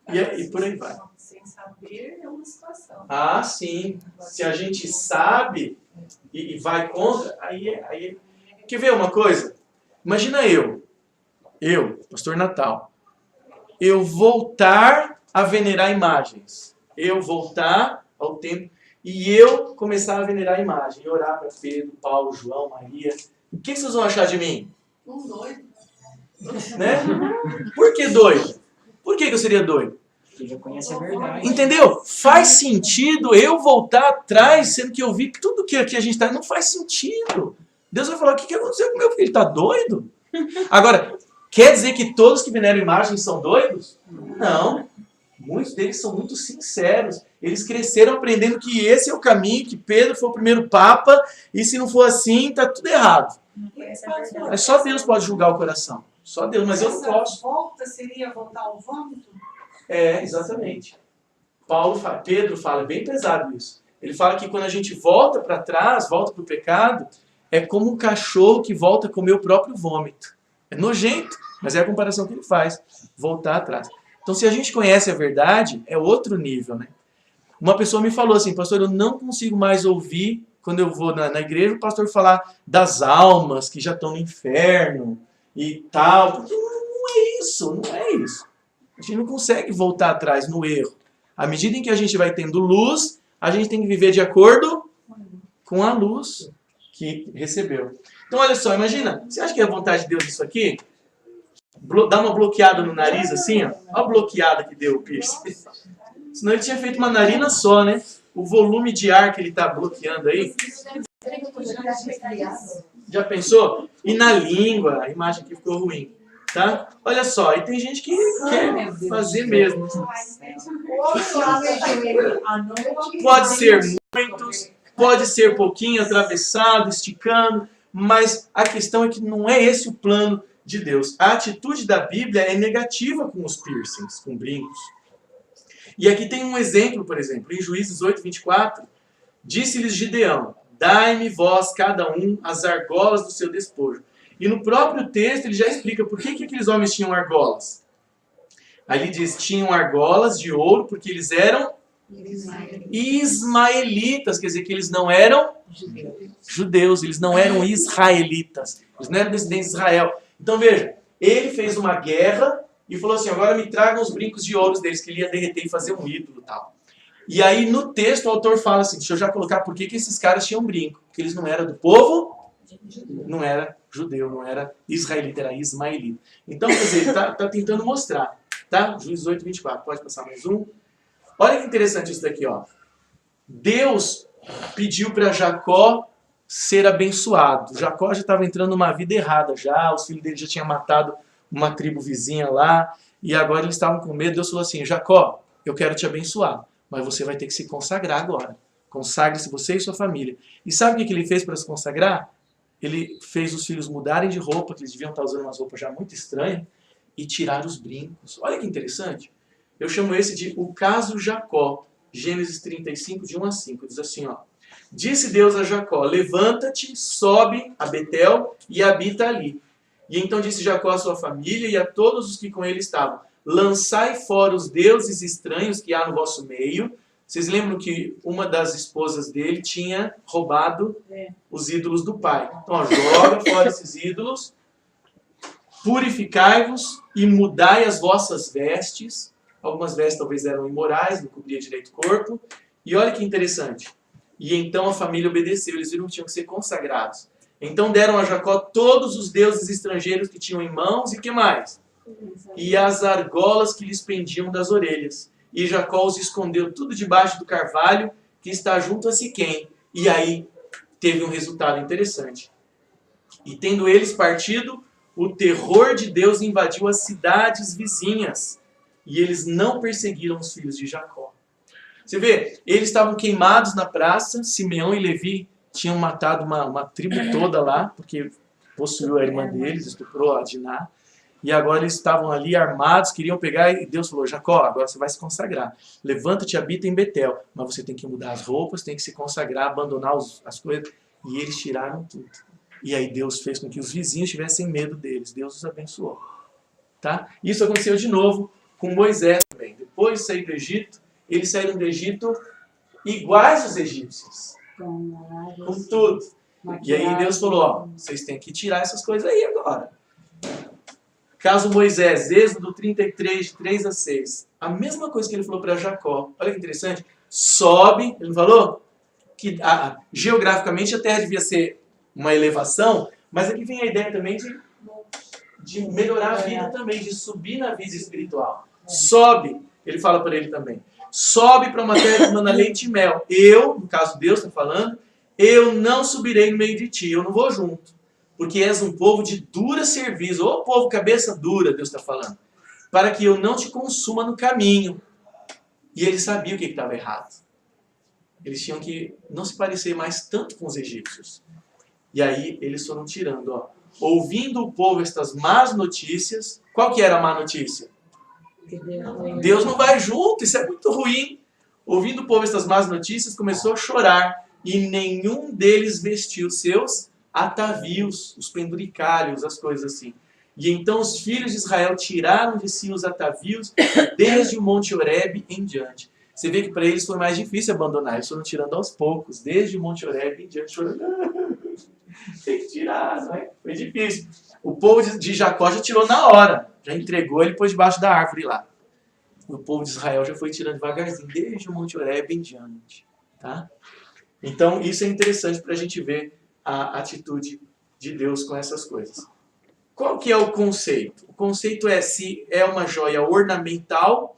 E por aí vai. Sem saber é uma situação. Ah, sim. Se a gente sabe e vai contra, aí... Quer ver uma coisa? Imagina eu, pastor Natal, eu voltar a venerar imagens. Eu voltar ao tempo e eu começar a venerar a imagem. E orar para Pedro, Paulo, João, Maria. O que vocês vão achar de mim? Doido. Né? Por que doido? Por que eu seria doido? Porque já conhece a verdade. Entendeu? Faz sentido eu voltar atrás, sendo que eu vi que tudo que aqui a gente está, não faz sentido. Deus vai falar, o que aconteceu com o meu filho? Ele está doido? Agora, quer dizer que todos que veneram imagens são doidos? Não. Muitos deles são muito sinceros. Eles cresceram aprendendo que esse é o caminho, que Pedro foi o primeiro papa, e se não for assim, está tudo errado. É só Deus pode julgar o coração. Só Deus, mas eu não posso. Volta seria voltar ao vômito? É, exatamente. Pedro fala, é bem pesado isso. Ele fala que quando a gente volta para trás, volta para o pecado, é como um cachorro que volta a comer o próprio vômito. É nojento, mas é a comparação que ele faz. Voltar atrás. Então, se a gente conhece a verdade, é outro nível, né? Uma pessoa me falou assim, pastor, eu não consigo mais ouvir, quando eu vou na igreja, o pastor falar das almas que já estão no inferno e tal. Porque não é isso, não é isso. A gente não consegue voltar atrás no erro. À medida em que a gente vai tendo luz, a gente tem que viver de acordo com a luz que recebeu. Então, olha só, imagina, você acha que é a vontade de Deus isso aqui? Dá uma bloqueada no nariz assim, ó. Olha a bloqueada que deu o piercing. Senão ele tinha feito uma narina só, né? O volume de ar que ele está bloqueando aí. Já pensou? E na língua, a imagem aqui ficou ruim. Tá? Olha só, e tem gente que quer fazer mesmo. Pode ser muitos, pode ser pouquinho, atravessado, esticando, mas a questão é que não é esse o plano de Deus. A atitude da Bíblia é negativa com os piercings, com brincos. E aqui tem um exemplo, por exemplo, em Juízes 8, 24, disse-lhes Gideão, dai-me vós cada um as argolas do seu despojo. E no próprio texto ele já explica por que aqueles homens tinham argolas. Aí ele diz, tinham argolas de ouro porque eles eram ismaelitas, quer dizer que eles não eram judeus, eles não eram israelitas, eles não eram descendentes de Israel. Então veja, ele fez uma guerra e falou assim, agora me tragam os brincos de ouro deles, que ele ia derreter e fazer um ídolo e tal. E aí no texto o autor fala assim, deixa eu já colocar por que esses caras tinham brinco, porque eles não eram do povo, não era judeu, não era israelita, era ismaelita. Então, quer dizer, ele está tentando mostrar, tá? Juízes 8, 24, pode passar mais um. Olha que interessante isso daqui, ó. Deus pediu para Jacó ser abençoado. Jacó já estava entrando numa vida errada já, os filhos dele já tinham matado uma tribo vizinha lá, e agora eles estavam com medo. Deus falou assim, Jacó, eu quero te abençoar, mas você vai ter que se consagrar agora. Consagre-se você e sua família. E sabe o que ele fez para se consagrar? Ele fez os filhos mudarem de roupa, que eles deviam estar usando umas roupas já muito estranhas, e tirar os brincos. Olha que interessante. Eu chamo esse de o caso Jacó. Gênesis 35, de 1 a 5. Diz assim, ó. Disse Deus a Jacó, levanta-te, sobe a Betel e habita ali. E então disse Jacó à sua família e a todos os que com ele estavam, lançai fora os deuses estranhos que há no vosso meio. Vocês lembram que uma das esposas dele tinha roubado os ídolos do pai. Então, ó, joga fora esses ídolos, purificai-vos e mudai as vossas vestes. Algumas vestes talvez eram imorais, não cobria direito o corpo. E olha que interessante. E então a família obedeceu, eles viram que tinham que ser consagrados. Então deram a Jacó todos os deuses estrangeiros que tinham em mãos e o que mais? E as argolas que lhes pendiam das orelhas. E Jacó os escondeu tudo debaixo do carvalho que está junto a Siquém. E aí teve um resultado interessante. E tendo eles partido, o terror de Deus invadiu as cidades vizinhas. E eles não perseguiram os filhos de Jacó. Você vê, eles estavam queimados na praça, Simeão e Levi tinham matado uma tribo toda lá, porque possuiu a irmã deles, estuprou a Diná. E agora eles estavam ali armados, queriam pegar, e Deus falou, Jacó, agora você vai se consagrar. Levanta-te e habita em Betel. Mas você tem que mudar as roupas, tem que se consagrar, abandonar as coisas. E eles tiraram tudo. E aí Deus fez com que os vizinhos tivessem medo deles. Deus os abençoou. Tá? Isso aconteceu de novo com Moisés também. Depois de sair do Egito, eles saíram do Egito iguais aos egípcios. Com tudo. E aí Deus falou, ó, vocês têm que tirar essas coisas aí agora. Caso Moisés, Êxodo 33, de 3 a 6. A mesma coisa que ele falou para Jacó. Olha que interessante. Sobe, ele não falou? Que geograficamente a terra devia ser uma elevação, mas aqui vem a ideia também de melhorar a vida também, de subir na vida espiritual. Sobe, ele fala para ele também. Sobe para uma terra que manda leite e mel. Eu, no caso Deus está falando, eu não subirei no meio de ti, eu não vou junto. Porque és um povo de dura serviço. Ô povo cabeça dura, Deus está falando. Para que eu não te consuma no caminho. E ele sabia o que estava errado. Eles tinham que não se parecer mais tanto com os egípcios. E aí eles foram tirando. Ó. Ouvindo o povo estas más notícias. Qual que era a má notícia? Deus não vai junto, isso é muito ruim. Ouvindo o povo estas más notícias, começou a chorar. E nenhum deles vestiu seus atavios, os penduricalhos, as coisas assim. E então os filhos de Israel tiraram de si os atavios desde o Monte Horebe em diante. Você vê que para eles foi mais difícil abandonar. Eles foram tirando aos poucos, desde o Monte Horebe em diante. Tem que tirar, não é? Foi difícil. O povo de Jacó já tirou na hora. Já entregou ele pôs debaixo da árvore lá. O povo de Israel já foi tirando devagarzinho, desde o Monte Horebe em diante. Tá? Então isso é interessante para a gente ver a atitude de Deus com essas coisas. Qual que é o conceito? O conceito é se é uma joia ornamental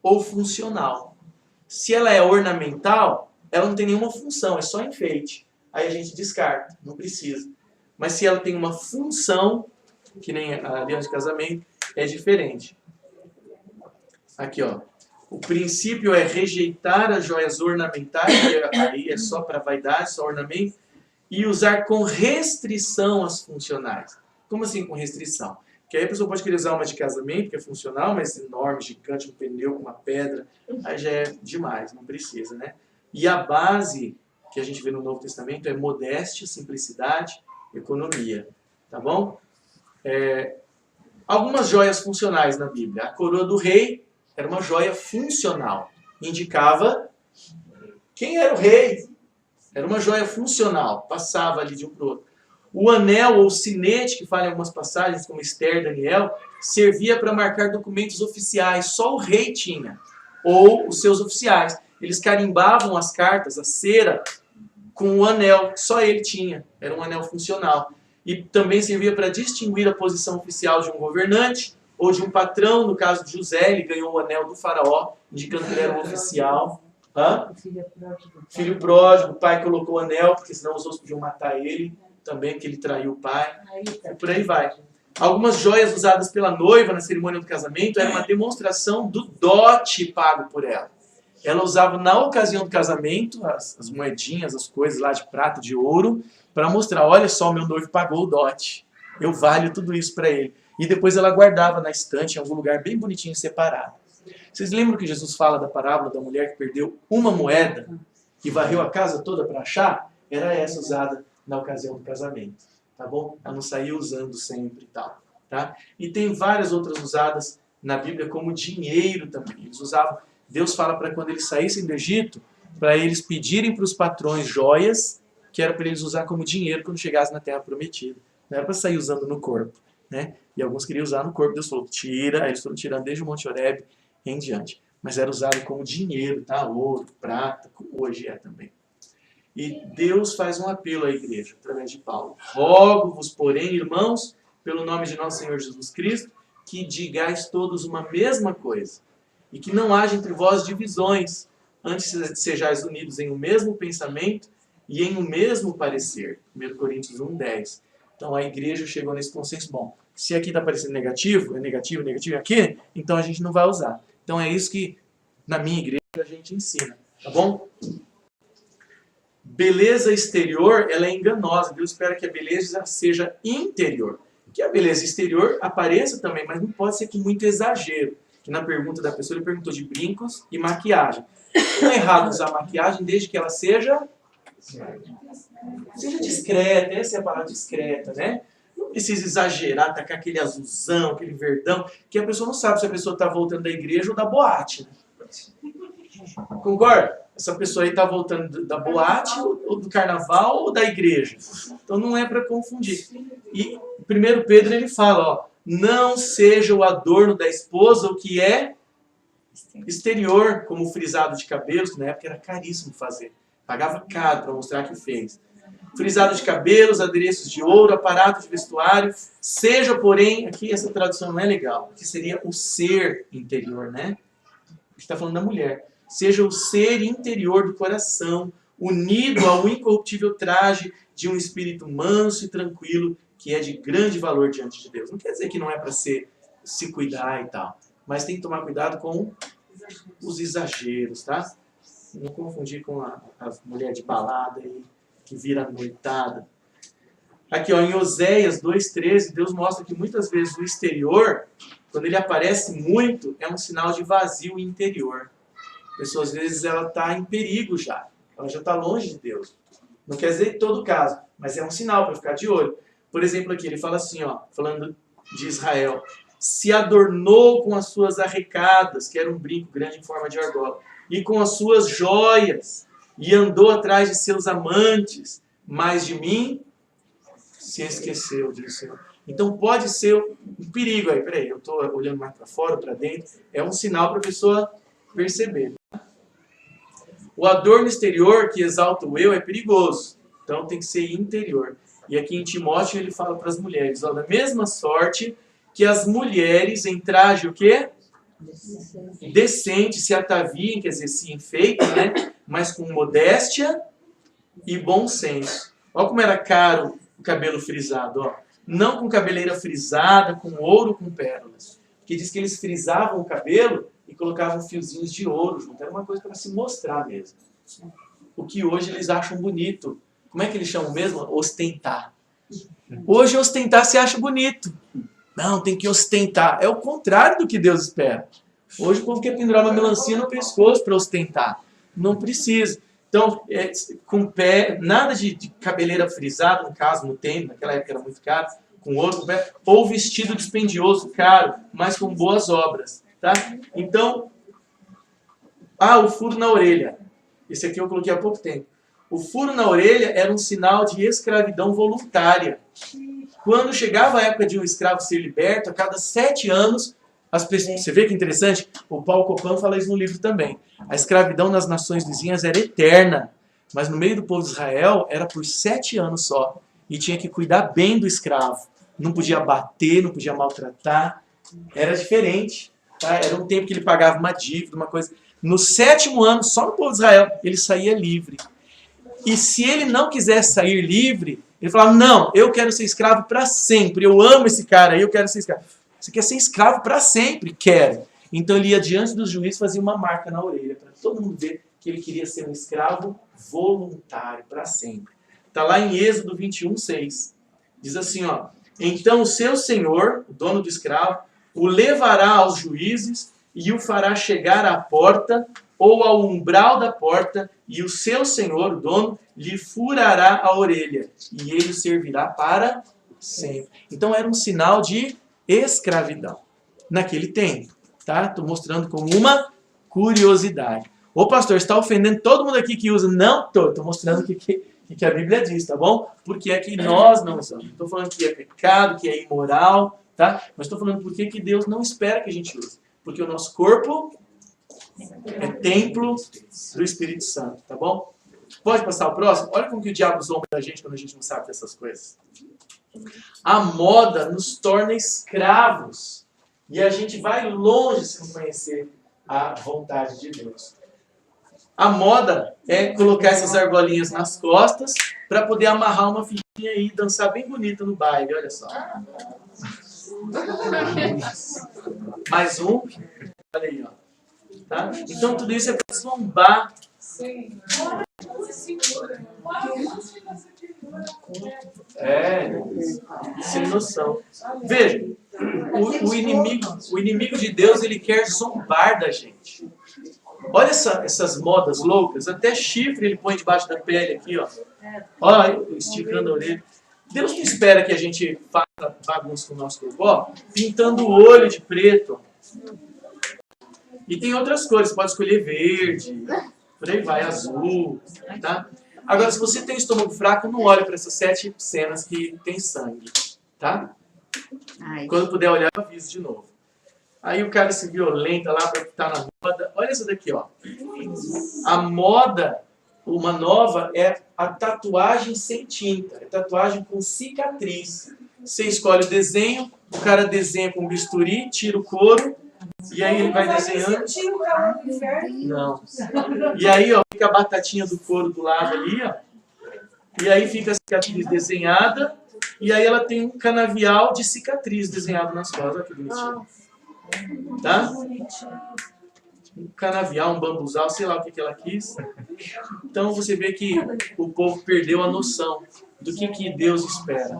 ou funcional. Se ela é ornamental, ela não tem nenhuma função, é só enfeite. Aí a gente descarta, não precisa. Mas se ela tem uma função, que nem a aliança de casamento, é diferente. Aqui, ó. O princípio é rejeitar as joias ornamentais, que aí é só para vaidade, só ornamento, e usar com restrição as funcionais. Como assim com restrição? Porque aí a pessoa pode querer usar uma de casamento, que é funcional, mas enorme, gigante, um pneu com uma pedra, aí já é demais, não precisa, né? E a base que a gente vê no Novo Testamento é modéstia, simplicidade, economia, tá bom? Algumas joias funcionais na Bíblia. A coroa do rei era uma joia funcional, indicava quem era o rei. Era uma joia funcional, passava ali de um para o outro. O anel ou sinete, que fala em algumas passagens, como Esther, Daniel, servia para marcar documentos oficiais, só o rei tinha, ou os seus oficiais. Eles carimbavam as cartas, a cera, com o anel, só ele tinha, era um anel funcional. E também servia para distinguir a posição oficial de um governante ou de um patrão. No caso de José, ele ganhou o anel do faraó, indicando que ele era um oficial. Filho pródigo, o pai colocou o anel, porque senão os outros podiam matar ele, também porque ele traiu o pai, e por aí vai. Algumas joias usadas pela noiva na cerimônia do casamento era uma demonstração do dote pago por ela. Ela usava na ocasião do casamento as moedinhas, as coisas lá de prata, de ouro, para mostrar, olha só, meu noivo pagou o dote, eu valho tudo isso para ele. E depois ela guardava na estante, em algum lugar bem bonitinho, separado. Vocês lembram que Jesus fala da parábola da mulher que perdeu uma moeda e varreu a casa toda para achar? Era essa usada na ocasião do casamento, tá bom? Ela não saía usando sempre e tal, tá? E tem várias outras usadas na Bíblia como dinheiro também. Eles usavam, Deus fala para quando eles saíssem do Egito, para eles pedirem para os patrões joias, que era para eles usar como dinheiro quando chegassem na Terra Prometida. Não era para sair usando no corpo, né? E alguns queriam usar no corpo, Deus falou, tira, aí eles foram tirando desde o Monte Horebe em diante. Mas era usado como dinheiro, tá? Ouro, prata, hoje é também. E Deus faz um apelo à igreja, através de Paulo. Rogo-vos, porém, irmãos, pelo nome de nosso Senhor Jesus Cristo, que digais todos uma mesma coisa, e que não haja entre vós divisões, antes sejais unidos em um mesmo pensamento e em um mesmo parecer. 1 Coríntios 1:10. Então a igreja chegou nesse consenso, bom, se aqui está parecendo negativo, é negativo, negativo aqui, então a gente não vai usar. Então é isso que na minha igreja a gente ensina, tá bom? Beleza exterior, ela é enganosa. Deus espera que a beleza seja interior. Que a beleza exterior apareça também, mas não pode ser com muito exagero. Que na pergunta da pessoa, ele perguntou de brincos e maquiagem. Não é errado usar maquiagem desde que ela seja Seja discreta, essa é a palavra discreta, né? Não precisa exagerar, tacar aquele azulzão, aquele verdão, que a pessoa não sabe se a pessoa está voltando da igreja ou da boate. Né? Concorda? Essa pessoa aí está voltando da boate, ou do carnaval, ou da igreja. Então não é para confundir. E 1 Pedro ele fala, ó, não seja o adorno da esposa o que é exterior, como o frisado de cabelos, que na época era caríssimo fazer. Pagava caro para mostrar que fez. Frisado de cabelos, adereços de ouro, aparato de vestuário. Seja, porém, aqui essa tradução não é legal, que seria o ser interior, né? Que está falando da mulher. Seja o ser interior do coração, unido ao incorruptível traje de um espírito manso e tranquilo, que é de grande valor diante de Deus. Não quer dizer que não é para se cuidar e tal, mas tem que tomar cuidado com os exageros, tá? Não confundir com a mulher de balada aí, que vira noitada. Aqui, ó, em Oséias 2,13, Deus mostra que muitas vezes o exterior, quando ele aparece muito, é um sinal de vazio interior. A pessoa, às vezes, ela está em perigo já. Ela já está longe de Deus. Não quer dizer em todo caso, mas é um sinal para ficar de olho. Por exemplo, aqui ele fala assim, ó, falando de Israel, se adornou com as suas arrecadas, que era um brinco grande em forma de argola, e com as suas joias, e andou atrás de seus amantes, mas de mim se esqueceu, diz o Senhor. Então pode ser um perigo aí, peraí, eu estou olhando mais para fora, para dentro, é um sinal para a pessoa perceber. O adorno exterior que exalta o eu é perigoso, então tem que ser interior. E aqui em Timóteo ele fala para as mulheres, ó, da mesma sorte que as mulheres em traje o quê? Decente, se ataviem, quer dizer, se enfeitem, né? Mas com modéstia e bom senso. Olha como era caro o cabelo frisado, ó. Não com cabeleira frisada, com ouro, com pérolas. Porque diz que eles frisavam o cabelo e colocavam fiozinhos de ouro junto. Era uma coisa para se mostrar mesmo. O que hoje eles acham bonito. Como é que eles chamam mesmo? Ostentar. Hoje ostentar se acha bonito. Não, tem que ostentar. É o contrário do que Deus espera. Hoje o povo quer pendurar uma melancia no pescoço para ostentar. Não precisa. Então, com pé, nada de cabeleira frisada, no caso, no tempo, naquela época era muito caro, com ouro, com pé, ou vestido dispendioso, caro, mas com boas obras. Tá? Então, o furo na orelha. Esse aqui eu coloquei há pouco tempo. O furo na orelha era um sinal de escravidão voluntária. Quando chegava a época de um escravo ser liberto, a cada 7 anos, as pessoas, você vê que interessante? O Paulo Copan fala isso no livro também. A escravidão nas nações vizinhas era eterna, mas no meio do povo de Israel era por 7 anos só. E tinha que cuidar bem do escravo. Não podia bater, não podia maltratar. Era diferente. Tá? Era um tempo que ele pagava uma dívida, uma coisa. No 7º ano, só no povo de Israel, ele saía livre. E se ele não quisesse sair livre, ele falava, não, eu quero ser escravo para sempre. Eu amo esse cara aí, eu quero ser escravo. Você quer ser escravo para sempre? Quero. Então ele ia diante dos juízes e fazia uma marca na orelha, para todo mundo ver que ele queria ser um escravo voluntário, para sempre. Está lá em Êxodo 21:6. Diz assim, ó, então o seu senhor, o dono do escravo, o levará aos juízes e o fará chegar à porta ou ao umbral da porta, e o seu senhor, o dono, lhe furará a orelha, e ele servirá para sempre. Então era um sinal de escravidão naquele tempo. Tá? Estou mostrando como uma curiosidade. Ô pastor, está ofendendo todo mundo aqui que usa? Não estou. Estou mostrando o que a Bíblia diz, tá bom? Porque é que nós não usamos. Estou falando que é pecado, que é imoral, tá? Mas estou falando por que Deus não espera que a gente use. Porque o nosso corpo é templo do Espírito Santo, tá bom? Pode passar o próximo? Olha como que o diabo zomba da gente quando a gente não sabe dessas coisas. A moda nos torna escravos. E a gente vai longe se não conhecer a vontade de Deus. A moda é colocar essas argolinhas nas costas para poder amarrar uma fichinha e dançar bem bonita no baile, olha só. Mais um. Olha aí, ó. Tá? Então tudo isso é para zombar. Sem noção. Veja, o inimigo de Deus, ele quer zombar da gente. Olha essas modas loucas, até chifre ele põe debaixo da pele aqui, ó. Olha, esticando a orelha. Deus não espera que a gente faça bagunça com o nosso corpo, ó, pintando o olho de preto. E tem outras cores, você pode escolher verde, por aí vai, azul, tá? Agora, se você tem estômago fraco, não olhe para essas 7 cenas que tem sangue, tá? Quando puder olhar, eu aviso de novo. Aí o cara se violenta lá para estar na moda. Olha essa daqui, ó. A moda, uma nova, é a tatuagem sem tinta. É tatuagem com cicatriz. Você escolhe o desenho, o cara desenha com bisturi, tira o couro, e aí ele vai desenhando. Sentir o calor do inverno? Não. E aí, ó, fica a batatinha do couro do lado ali, ó. E aí fica a cicatriz desenhada, e aí ela tem um canavial de cicatriz desenhado nas costas. Olha que bonitinho. Tá? Um canavial, um bambuzal, sei lá o que ela quis. Então você vê que o povo perdeu a noção do que Deus espera.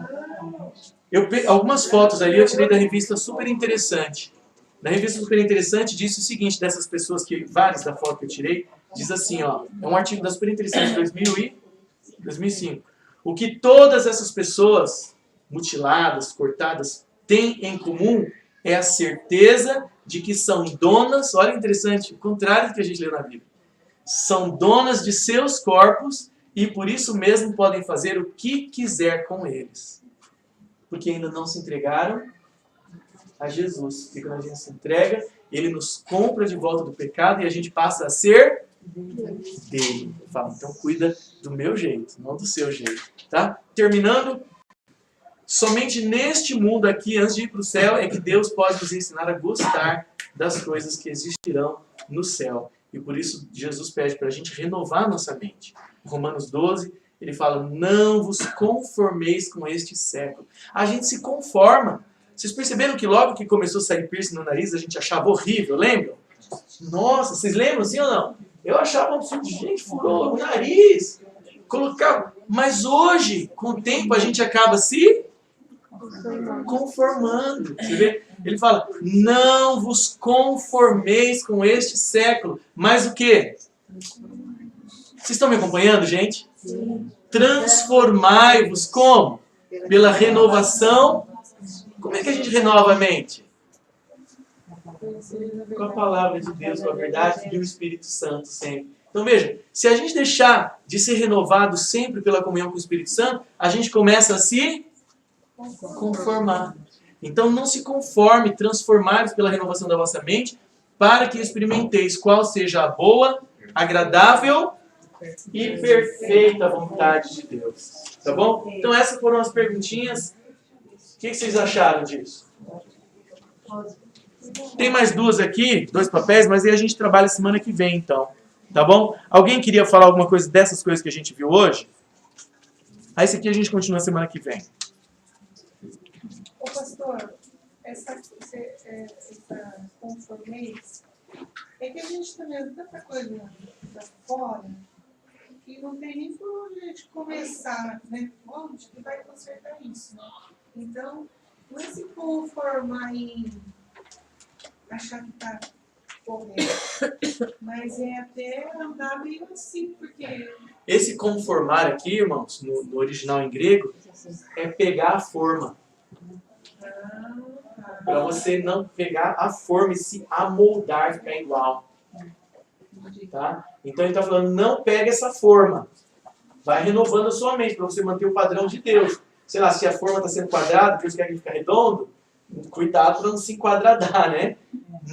Algumas fotos ali eu tirei da revista Super Interessante. Na revista Super Interessante disse o seguinte, dessas pessoas, várias da foto que eu tirei, diz assim, ó, é um artigo da Super Interessante de 2005. O que todas essas pessoas mutiladas, cortadas, têm em comum é a certeza de que são donas, olha que interessante, o contrário do que a gente lê na Bíblia. São donas de seus corpos e por isso mesmo podem fazer o que quiser com eles. Porque ainda não se entregaram a Jesus. Porque quando a gente se entrega, Ele nos compra de volta do pecado e a gente passa a ser dele. Eu falo, então cuida do meu jeito, não do seu jeito. Tá? Terminando. Somente neste mundo aqui, antes de ir para o céu, é que Deus pode nos ensinar a gostar das coisas que existirão no céu. E por isso Jesus pede para a gente renovar nossa mente. Em Romanos 12, ele fala, não vos conformeis com este século. A gente se conforma. Vocês perceberam que logo que começou a sair piercing no nariz, a gente achava horrível, lembram? Nossa, vocês lembram assim ou não? Eu achava um absurdo, gente, furou o nariz, colocava. Mas hoje, com o tempo, a gente acaba se conformando. Você vê? Ele fala, não vos conformeis com este século. Mas o quê? Vocês estão me acompanhando, gente? Transformai-vos como? Pela renovação. Como é que a gente renova a mente? Com a palavra de Deus, com a verdade e o Espírito Santo sempre. Então veja, se a gente deixar de ser renovado sempre pela comunhão com o Espírito Santo, a gente começa a se conformar. Então não se conforme, transformai-vos pela renovação da vossa mente, para que experimenteis qual seja a boa, agradável e perfeita vontade de Deus. Tá bom? Então essas foram as perguntinhas. O que vocês acharam disso? Tem mais 2 aqui, 2 papéis, mas aí a gente trabalha semana que vem, então. Tá bom? Alguém queria falar alguma coisa dessas coisas que a gente viu hoje? Aí esse aqui a gente continua semana que vem. Ô pastor, essa conformez, é que a gente está vendo tanta coisa da fora que não tem nem por onde a gente começar, né? Onde que vai consertar isso, né? Então, não é se conformar em achar que está correto, mas é até andar meio assim, porque... Esse conformar aqui, irmãos, no original em grego, é pegar a forma. Para você não pegar a forma e se amoldar, ficar igual. Tá? Então ele está falando, não pega essa forma. Vai renovando a sua mente para você manter o padrão de Deus. Sei lá, se a forma está sendo quadrada, Deus quer que fique redondo, cuidado para não se enquadradar, né?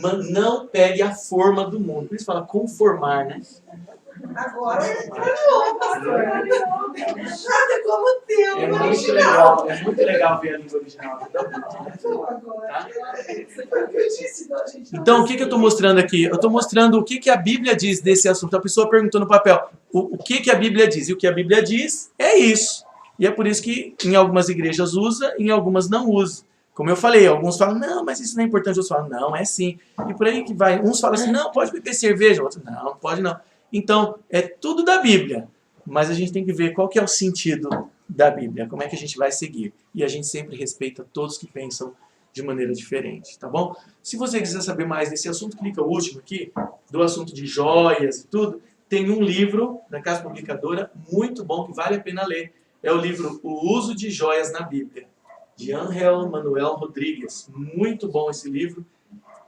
Mas não pegue a forma do mundo. Por isso fala conformar, né? Agora nada como o teu. É muito legal ver a língua original. Então, o que eu estou mostrando aqui? Eu estou mostrando o que a Bíblia diz desse assunto. A pessoa perguntou no papel, o que a Bíblia diz? E o que a Bíblia diz é isso. E é por isso que em algumas igrejas usa, em algumas não usa. Como eu falei, alguns falam, não, mas isso não é importante. Outros falam, não, é sim. E por aí que vai. Uns falam assim, não, pode beber cerveja. Outros, não pode não. Então, é tudo da Bíblia. Mas a gente tem que ver qual que é o sentido da Bíblia. Como é que a gente vai seguir. E a gente sempre respeita todos que pensam de maneira diferente, tá bom? Se você quiser saber mais desse assunto, clica o último aqui, do assunto de joias e tudo. Tem um livro da Casa Publicadora muito bom que vale a pena ler. É o livro O Uso de Joias na Bíblia, de Ángel Manuel Rodrigues. Muito bom esse livro,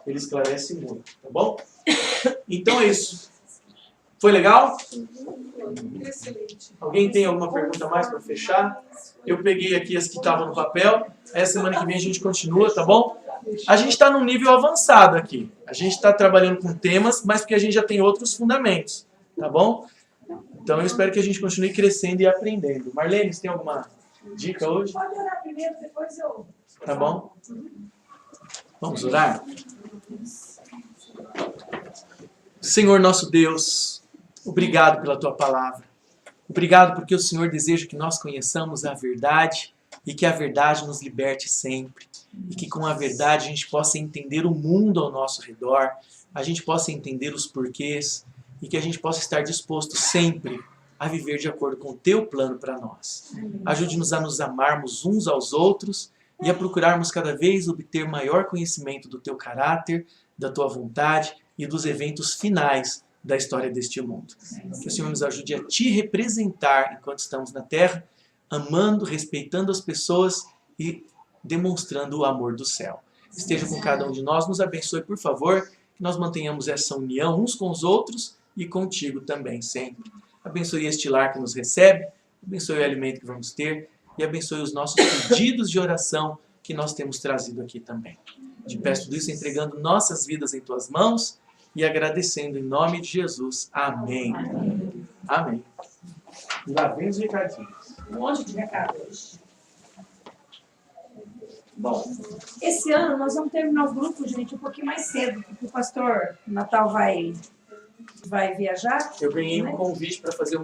ele esclarece muito, tá bom? Então é isso. Foi legal? Excelente. Alguém tem alguma pergunta mais para fechar? Eu peguei aqui as que estavam no papel. Essa semana que vem a gente continua, tá bom? A gente está num nível avançado aqui. A gente está trabalhando com temas, mas porque a gente já tem outros fundamentos, tá bom? Então eu espero que a gente continue crescendo e aprendendo. Marlene, você tem alguma dica hoje? Pode orar primeiro, depois eu... Tá bom? Vamos orar? Senhor nosso Deus, obrigado pela Tua palavra. Obrigado porque o Senhor deseja que nós conheçamos a verdade e que a verdade nos liberte sempre. E que com a verdade a gente possa entender o mundo ao nosso redor, a gente possa entender os porquês e que a gente possa estar disposto sempre a viver de acordo com o Teu plano para nós. Ajude-nos a nos amarmos uns aos outros e a procurarmos cada vez obter maior conhecimento do Teu caráter, da Tua vontade e dos eventos finais da história deste mundo. Que o Senhor nos ajude a Te representar enquanto estamos na Terra, amando, respeitando as pessoas e demonstrando o amor do céu. Esteja com cada um de nós, nos abençoe, por favor, que nós mantenhamos essa união uns com os outros e contigo também, sempre. Abençoe este lar que nos recebe, abençoe o alimento que vamos ter e abençoe os nossos pedidos de oração que nós temos trazido aqui também. Te peço tudo isso entregando nossas vidas em Tuas mãos e agradecendo em nome de Jesus. Amém. Amém. Lá vem os recadinhos. Um monte de recado hoje. Bom, esse ano nós vamos terminar o grupo, gente, um pouquinho mais cedo, porque o pastor Natal vai viajar. Eu ganhei um convite para fazer